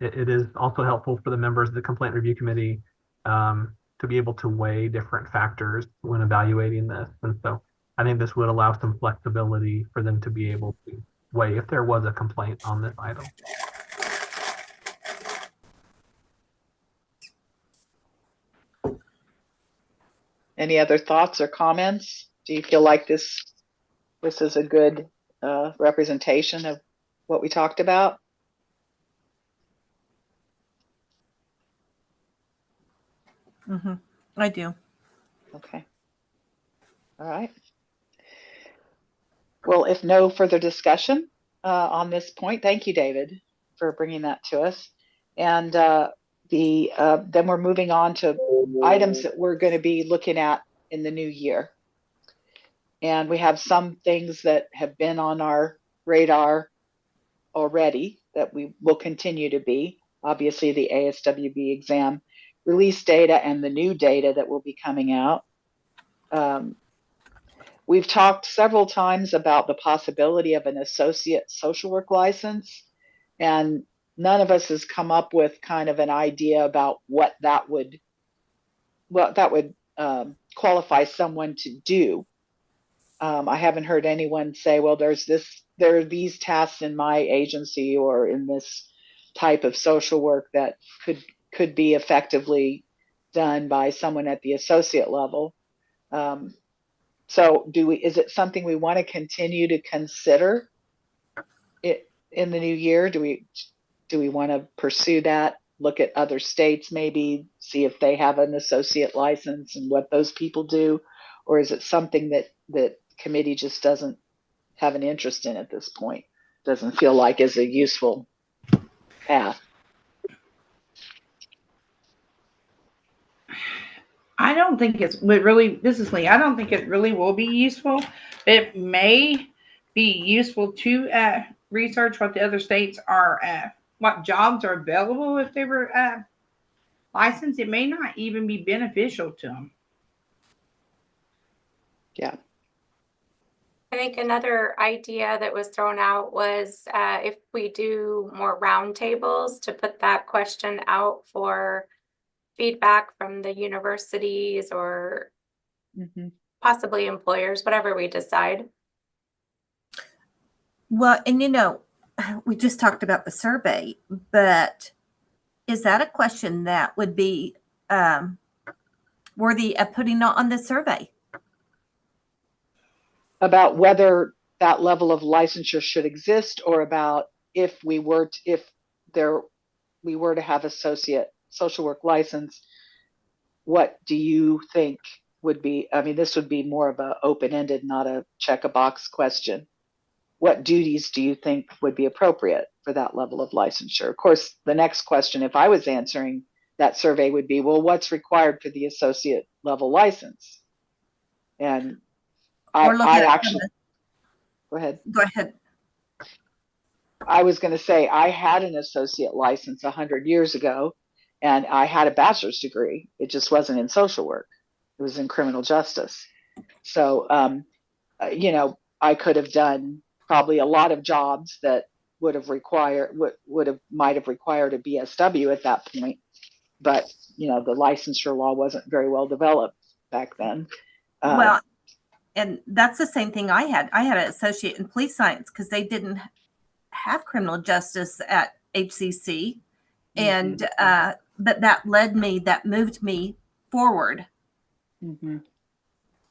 Speaker 3: it is also helpful for the members of the complaint review committee to be able to weigh different factors when evaluating this. And so I think this would allow some flexibility for them to be able to weigh if there was a complaint on this item.
Speaker 1: Any other thoughts or comments? Do you feel like this is a good representation of what we talked about?
Speaker 8: Mm-hmm. I do.
Speaker 1: Okay. All right. Well, if no further discussion on this point, thank you, David, for bringing that to us. And then we're moving on to items that we're going to be looking at in the new year. And we have some things that have been on our radar already that we will continue to be. Obviously, the ASWB exam release data and the new data that will be coming out. We've talked several times about the possibility of an associate social work license, and none of us has come up with kind of an idea about what that would qualify someone to do. I haven't heard anyone say, well, there are these tasks in my agency or in this type of social work that could be effectively done by someone at the associate level. So is it something we want to continue to consider it in the new year? Do we want to pursue that? Look at other states, maybe see if they have an associate license and what those people do? Or is it something that committee just doesn't have an interest in at this point? Doesn't feel like is a useful path?
Speaker 9: I don't think this is Lee. I don't think it really will be useful. It may be useful to research what the other states are what jobs are available if they were licensed, it may not even be beneficial to them.
Speaker 1: Yeah.
Speaker 2: I think another idea that was thrown out was if we do more roundtables, to put that question out for feedback from the universities or possibly employers, whatever we decide.
Speaker 8: Well, and we just talked about the survey, but is that a question that would be worthy of putting on the survey?
Speaker 1: About whether that level of licensure should exist, or about if we were to have associate social work license, what do you think would be? I mean, this would be more of an open-ended, not a check a box question. What duties do you think would be appropriate for that level of licensure? Of course, the next question, if I was answering that survey, would be, well, what's required for the associate level license? And I actually, go ahead.
Speaker 8: Go ahead.
Speaker 1: I was going to say, I had an associate license 100 years ago, and I had a bachelor's degree. It just wasn't in social work. It was in criminal justice. So, I could have done probably a lot of jobs that might have required a BSW at that point. But, the licensure law wasn't very well developed back then.
Speaker 8: Well, and that's the same thing I had. I had an associate in police science because they didn't have criminal justice at HCC. And, but that moved me forward.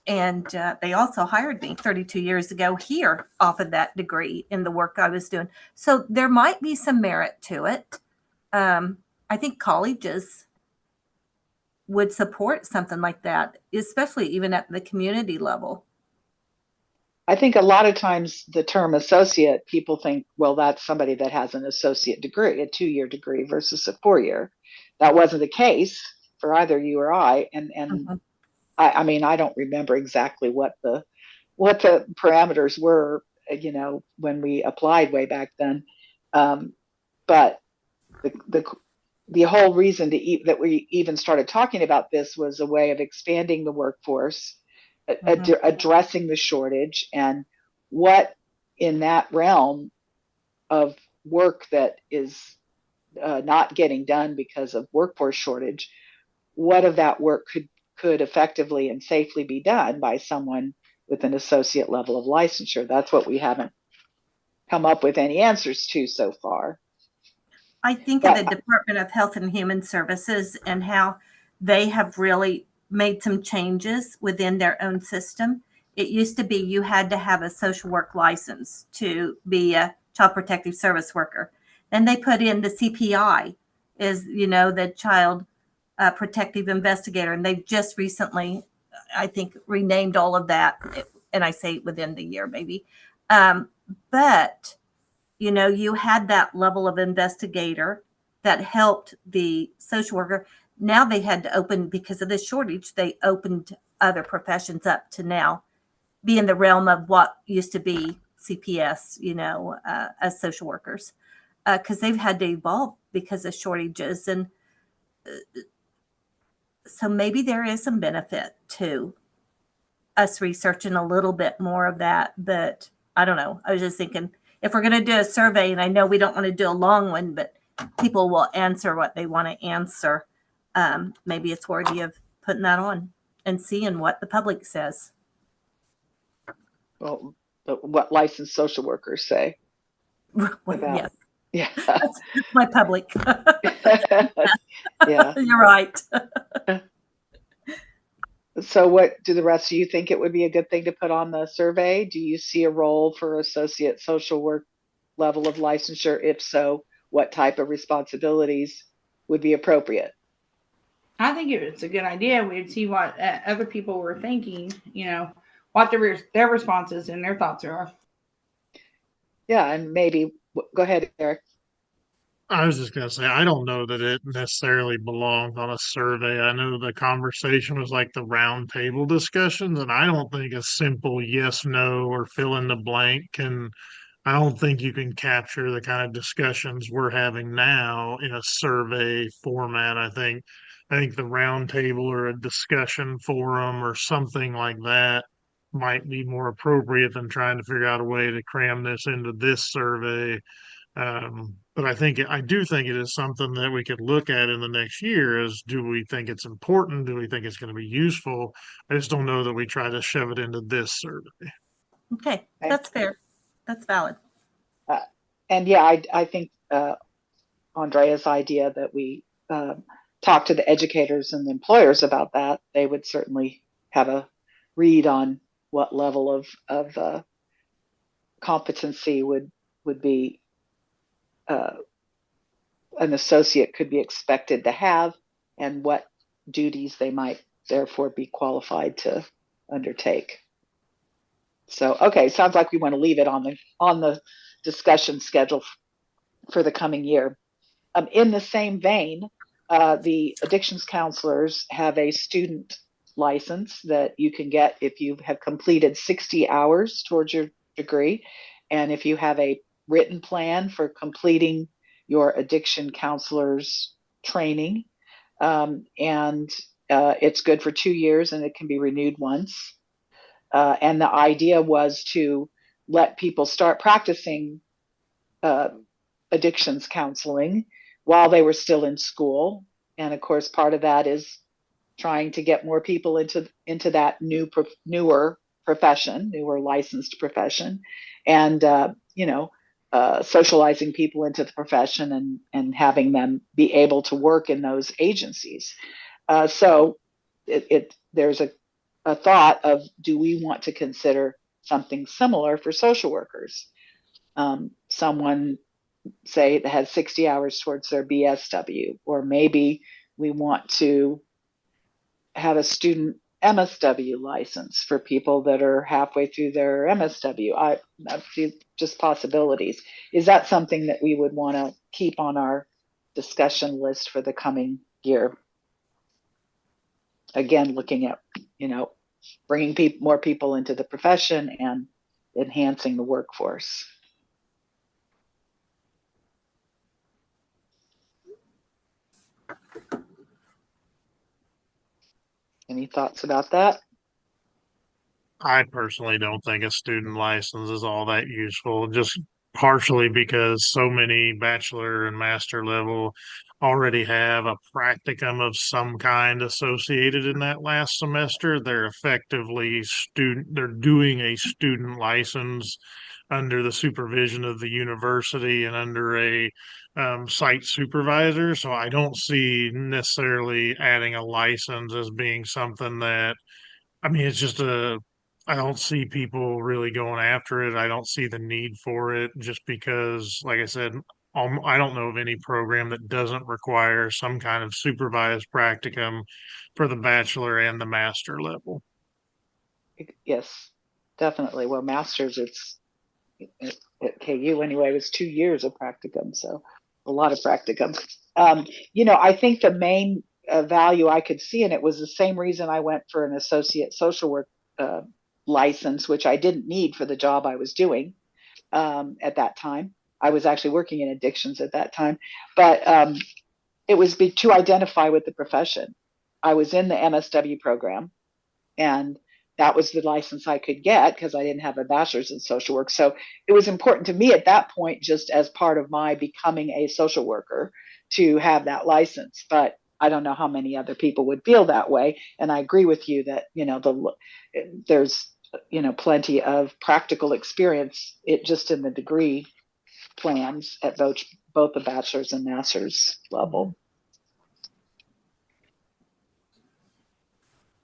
Speaker 8: And they also hired me 32 years ago here off of that degree in the work I was doing. So there might be some merit to it. I think colleges would support something like that, especially even at the community level.
Speaker 1: I think a lot of times the term associate, people think, well, that's somebody that has an associate degree, a 2-year degree versus a 4-year. That wasn't the case for either you or I. And I mean, I don't remember exactly what the parameters were, when we applied way back then. But the whole reason that we even started talking about this was a way of expanding the workforce, addressing the shortage, and what in that realm of work that is not getting done because of workforce shortage, what of that work could effectively and safely be done by someone with an associate level of licensure. That's what we haven't come up with any answers to so far.
Speaker 8: I think of the Department of Health and Human Services and how they have really made some changes within their own system. It used to be you had to have a social work license to be a child protective service worker. Then they put in the CPI is, the child protective investigator. And they've just recently, I think, renamed all of that. And I say within the year, maybe. But you had that level of investigator that helped the social worker. Now they had to open, because of the shortage, they opened other professions up to now be in the realm of what used to be CPS, as social workers, because they've had to evolve because of shortages. And so maybe there is some benefit to us researching a little bit more of that, but I don't know. I was just thinking, if we're going to do a survey, and I know we don't want to do a long one, but people will answer what they want to answer. Maybe it's worthy of putting that on and seeing what the public says.
Speaker 1: Well, what licensed social workers say.
Speaker 8: Yes.
Speaker 1: Yeah.
Speaker 8: That's my public.
Speaker 1: Yeah.
Speaker 8: You're right.
Speaker 1: So what do the rest of you think it would be a good thing to put on the survey? Do you see a role for associate social work level of licensure? If so, what type of responsibilities would be appropriate?
Speaker 9: I think it's a good idea. We'd see what other people were thinking, what their responses and their thoughts are.
Speaker 1: Yeah, and maybe, go ahead, Eric.
Speaker 5: I was just going to say, I don't know that it necessarily belongs on a survey. I know the conversation was like the round table discussions, and I don't think a simple yes, no, or fill in the blank can I don't think you can capture the kind of discussions we're having now in a survey format. I think the round table or a discussion forum or something like that might be more appropriate than trying to figure out a way to cram this into this survey. But I do think it is something that we could look at in the next year is, do we think it's important? Do we think it's going to be useful? I just don't know that we try to shove it into this survey.
Speaker 8: Okay,
Speaker 1: Okay.
Speaker 8: that's fair. That's valid.
Speaker 1: And yeah, I think Andrea's idea that we talk to the educators and the employers about that, they would certainly have a read on what level of competency would be an associate could be expected to have, and what duties they might therefore be qualified to undertake. So, okay, sounds like we want to leave it on the discussion schedule for the coming year. In the same vein, the addictions counselors have a student license that you can get if you have completed 60 hours towards your degree, and if you have a written plan for completing your addiction counselor's training. And it's good for 2 years and it can be renewed once. And the idea was to let people start practicing addictions counseling while they were still in school. And of course, part of that is trying to get more people into that newer profession, newer licensed profession, and socializing people into the profession and having them be able to work in those agencies. So there's a thought of, do we want to consider something similar for social workers? Someone, say, that has 60 hours towards their BSW, or maybe we want to have a student MSW license for people that are halfway through their MSW. I see just possibilities. Is that something that we would want to keep on our discussion list for the coming year? Again, looking at, bringing more people into the profession and enhancing the workforce. Any thoughts about that?
Speaker 5: I personally don't think a student license is all that useful, just partially because so many bachelor and master level already have a practicum of some kind associated in that last semester. They're doing a student license under the supervision of the university and under a site supervisor. So I don't see necessarily adding a license as being something that, it's just I don't see people really going after it. I don't see the need for it just because, like I said, I don't know of any program that doesn't require some kind of supervised practicum for the bachelor and the master level.
Speaker 1: Yes, definitely. Well, master's, at KU anyway, it was 2 years of practicum, so a lot of practicum. I think the main value I could see in it was the same reason I went for an associate social work license, which I didn't need for the job I was doing at that time. I was actually working in addictions at that time, but it was to identify with the profession. I was in the MSW program, and that was the license I could get because I didn't have a bachelor's in social work. So it was important to me at that point, just as part of my becoming a social worker, to have that license. But I don't know how many other people would feel that way. And I agree with you that, there's, plenty of practical experience just in the degree plans at both the bachelor's and master's level.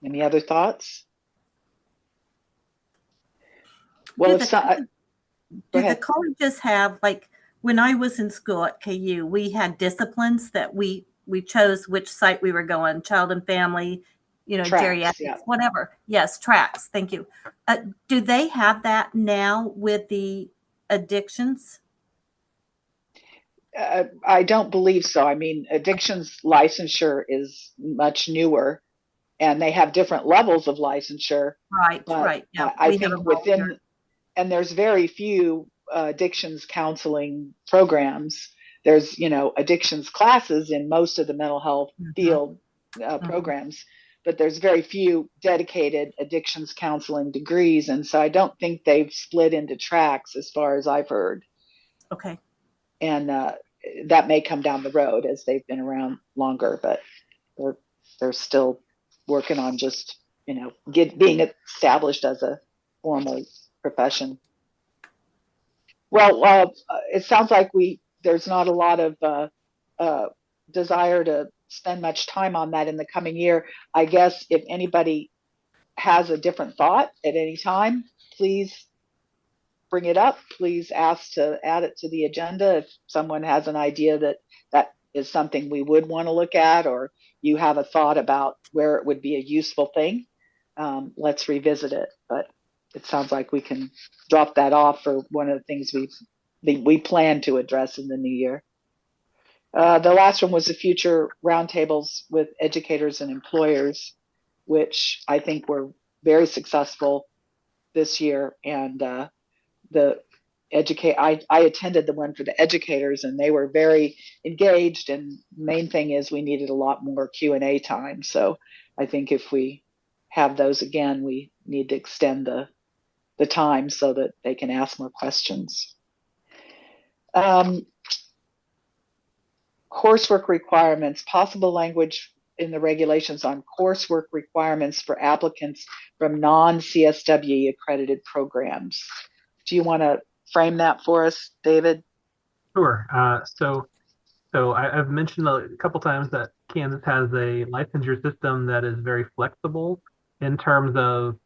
Speaker 1: Any other thoughts? Well,
Speaker 8: Do the colleges have, like, when I was in school at KU, we had disciplines that we chose which site we were going, child and family,
Speaker 1: tracks,
Speaker 8: geriatrics,
Speaker 1: yeah.
Speaker 8: whatever. Yes, tracks. Thank you. Do they have that now with the addictions?
Speaker 1: I don't believe so. I mean, addictions licensure is much newer, and they have different levels of licensure.
Speaker 8: Right,
Speaker 1: but
Speaker 8: right. Yeah,
Speaker 1: I think and there's very few addictions counseling programs. There's, addictions classes in most of the mental health field programs, but there's very few dedicated addictions counseling degrees. And so I don't think they've split into tracks as far as I've heard.
Speaker 8: Okay.
Speaker 1: And that may come down the road as they've been around longer, but they're still working on just, being established as a formal profession. Well, it sounds like there's not a lot of desire to spend much time on that in the coming year. I guess if anybody has a different thought at any time, please bring it up. Please ask to add it to the agenda. If someone has an idea that is something we would want to look at, or you have a thought about where it would be a useful thing, let's revisit it. But it sounds like we can drop that off for one of the things we plan to address in the new year. The last one was the future roundtables with educators and employers, which I think were very successful this year. And I attended the one for the educators, and they were very engaged. And main thing is we needed a lot more Q&A time. So I think if we have those again, we need to extend the time so that they can ask more questions. Coursework requirements, possible language in the regulations on coursework requirements for applicants from non-CSWE accredited programs. Do you want to frame that for us, David?
Speaker 3: Sure. So I've mentioned a couple times that Kansas has a licensure system that is very flexible in terms of,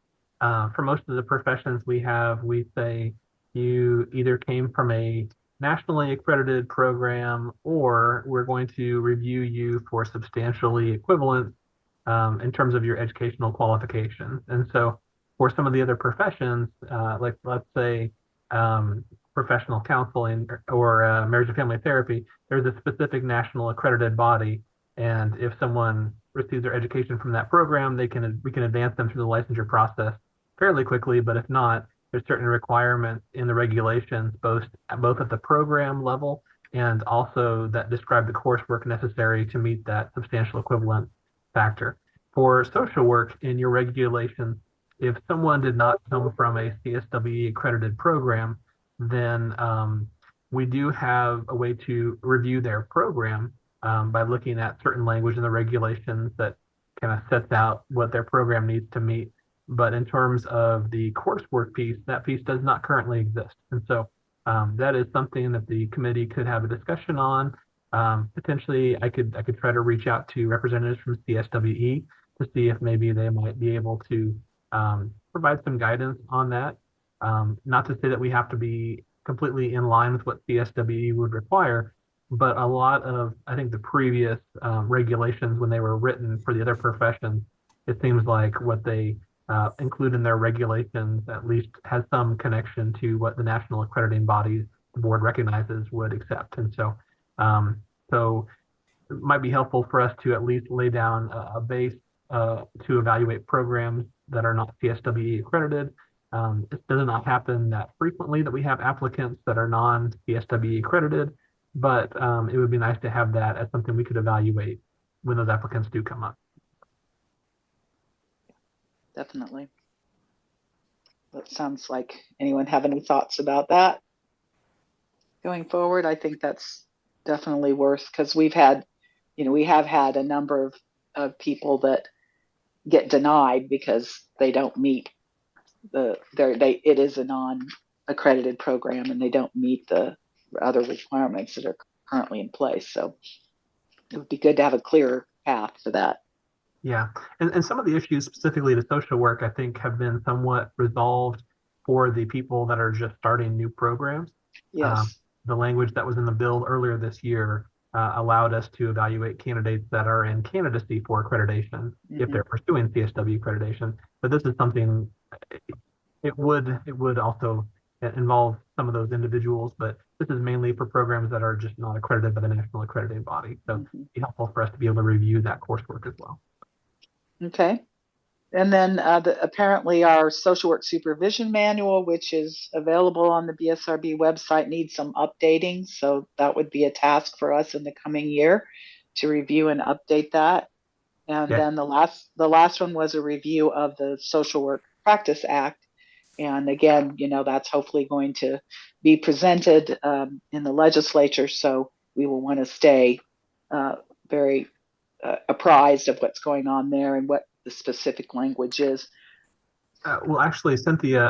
Speaker 3: for most of the professions we have, we say you either came from a nationally accredited program, or we're going to review you for substantially equivalent in terms of your educational qualifications. And so for some of the other professions, like let's say professional counseling or marriage and family therapy, there's a specific national accredited body. And if someone receives their education from that program, we can advance them through the licensure process fairly quickly. But if not, there's certain requirements in the regulations, both at the program level and also that describe the coursework necessary to meet that substantial equivalent factor. For social work in your regulations, if someone did not come from a CSWE accredited program, then we do have a way to review their program by looking at certain language in the regulations that kind of sets out what their program needs to meet. But in terms of the coursework piece, that piece does not currently exist. And so that is something that the committee could have a discussion on. Potentially, I could try to reach out to representatives from CSWE to see if maybe they might be able to provide some guidance on that. Not to say that we have to be completely in line with what CSWE would require, but a lot of, I think, the previous regulations when they were written for the other professions, it seems like what they include in their regulations at least has some connection to what the national accrediting bodies the board recognizes would accept. And so, so it might be helpful for us to at least lay down a base to evaluate programs that are not CSWE accredited. It does not happen that frequently that we have applicants that are non-CSWE accredited, but it would be nice to have that as something we could evaluate when those applicants do come up.
Speaker 1: Definitely. That sounds like, anyone have any thoughts about that going forward? I think that's definitely worth, because we have had a number of people that get denied because they don't meet it is a non-accredited program and they don't meet the other requirements that are currently in place. So it would be good to have a clearer path for that.
Speaker 3: Yeah, and some of the issues specifically to social work, I think, have been somewhat resolved for the people that are just starting new programs.
Speaker 1: Yes.
Speaker 3: The language that was in the bill earlier this year allowed us to evaluate candidates that are in candidacy for accreditation if they're pursuing CSW accreditation. But this is something, it would also involve some of those individuals, but this is mainly for programs that are just not accredited by the national accrediting body. So it'd be helpful for us to be able to review that coursework as well.
Speaker 1: Okay. And then apparently our social work supervision manual, which is available on the BSRB website, needs some updating. So that would be a task for us in the coming year to review and update that. And
Speaker 3: Yeah.
Speaker 1: then the last one was a review of the Social Work Practice Act. And again, that's hopefully going to be presented in the legislature. So we will want to stay very apprised of what's going on there and what the specific language is.
Speaker 3: Well, actually, Cynthia,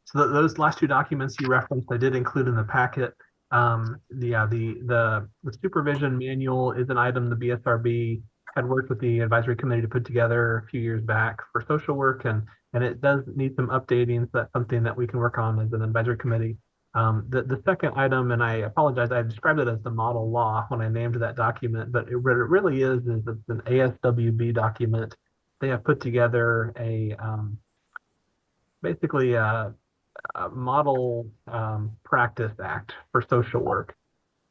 Speaker 3: so those last two documents you referenced, I did include in the packet. The supervision manual is an item the BSRB had worked with the advisory committee to put together a few years back for social work, and it does need some updating. So that's something that we can work on as an advisory committee. The second item, and I apologize, I described it as the model law when I named that document, but what it really is it's an ASWB document. They have put together basically a model practice act for social work,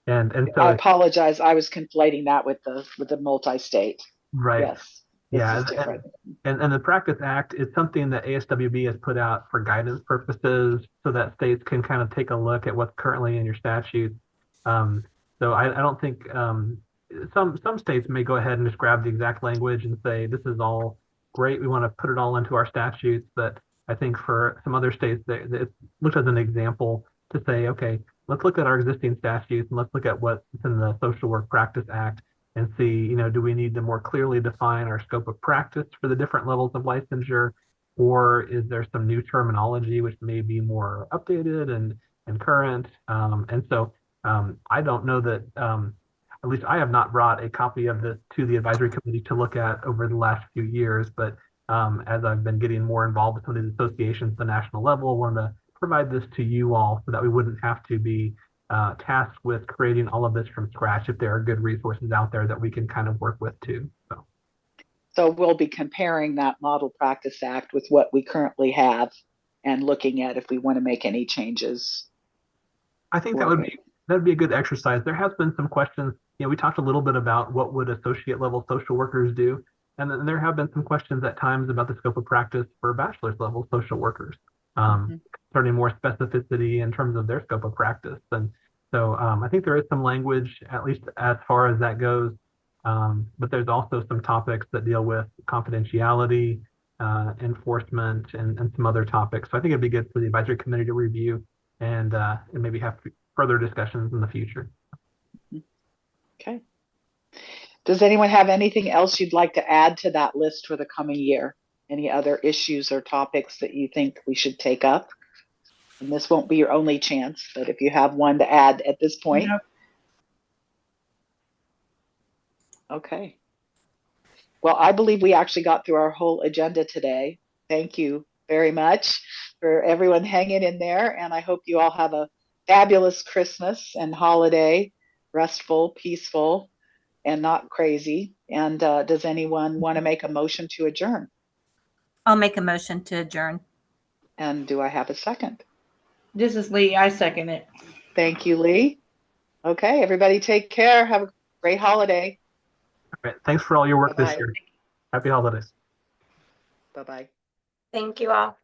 Speaker 3: and so
Speaker 1: I apologize. I was conflating that with the multi-state.
Speaker 3: right,
Speaker 1: Yes, this
Speaker 3: yeah,
Speaker 1: is different.
Speaker 3: and the practice act is something that ASWB has put out for guidance purposes, so that states can kind of take a look at what's currently in your statutes. So I don't think some states may go ahead and just grab the exact language and say this is all great. We want to put it all into our statutes, but I think for some other states, it's looked as an example to say, okay, let's look at our existing statutes and let's look at what's in the Social Work Practice Act and see, do we need to more clearly define our scope of practice for the different levels of licensure, or is there some new terminology which may be more updated and current? And so I don't know that, at least I have not brought a copy of this to the advisory committee to look at over the last few years, but as I've been getting more involved with some of these associations at the national level, I wanted to provide this to you all so that we wouldn't have to be tasked with creating all of this from scratch if there are good resources out there that we can kind of work with too.
Speaker 1: So we'll be comparing that Model Practice Act with what we currently have and looking at if we want to make any changes.
Speaker 3: I think that'd be a good exercise. There has been some questions. We talked a little bit about what would associate level social workers do. And then there have been some questions at times about the scope of practice for bachelor's level social workers, concerning more specificity in terms of their scope of practice. And so I think there is some language, at least as far as that goes. But there's also some topics that deal with confidentiality, enforcement, and some other topics. So I think it'd be good for the advisory committee to review and maybe have further discussions in the future.
Speaker 1: Okay. Does anyone have anything else you'd like to add to that list for the coming year? Any other issues or topics that you think we should take up? And this won't be your only chance, but if you have one to add at this point.
Speaker 9: Nope.
Speaker 1: Okay. Well, I believe we actually got through our whole agenda today. Thank you very much for everyone hanging in there. And I hope you all have a fabulous Christmas and holiday, restful, peaceful, and not crazy. And does anyone want to make a motion to adjourn?
Speaker 8: I'll make a motion to adjourn.
Speaker 1: And do I have a second?
Speaker 9: This is Lee. I second it.
Speaker 1: Thank you, Lee. Okay, everybody take care. Have a great holiday.
Speaker 3: All right. Thanks for all your work
Speaker 1: Bye-bye.
Speaker 3: this year. Happy holidays.
Speaker 1: Bye-bye.
Speaker 2: Thank you all.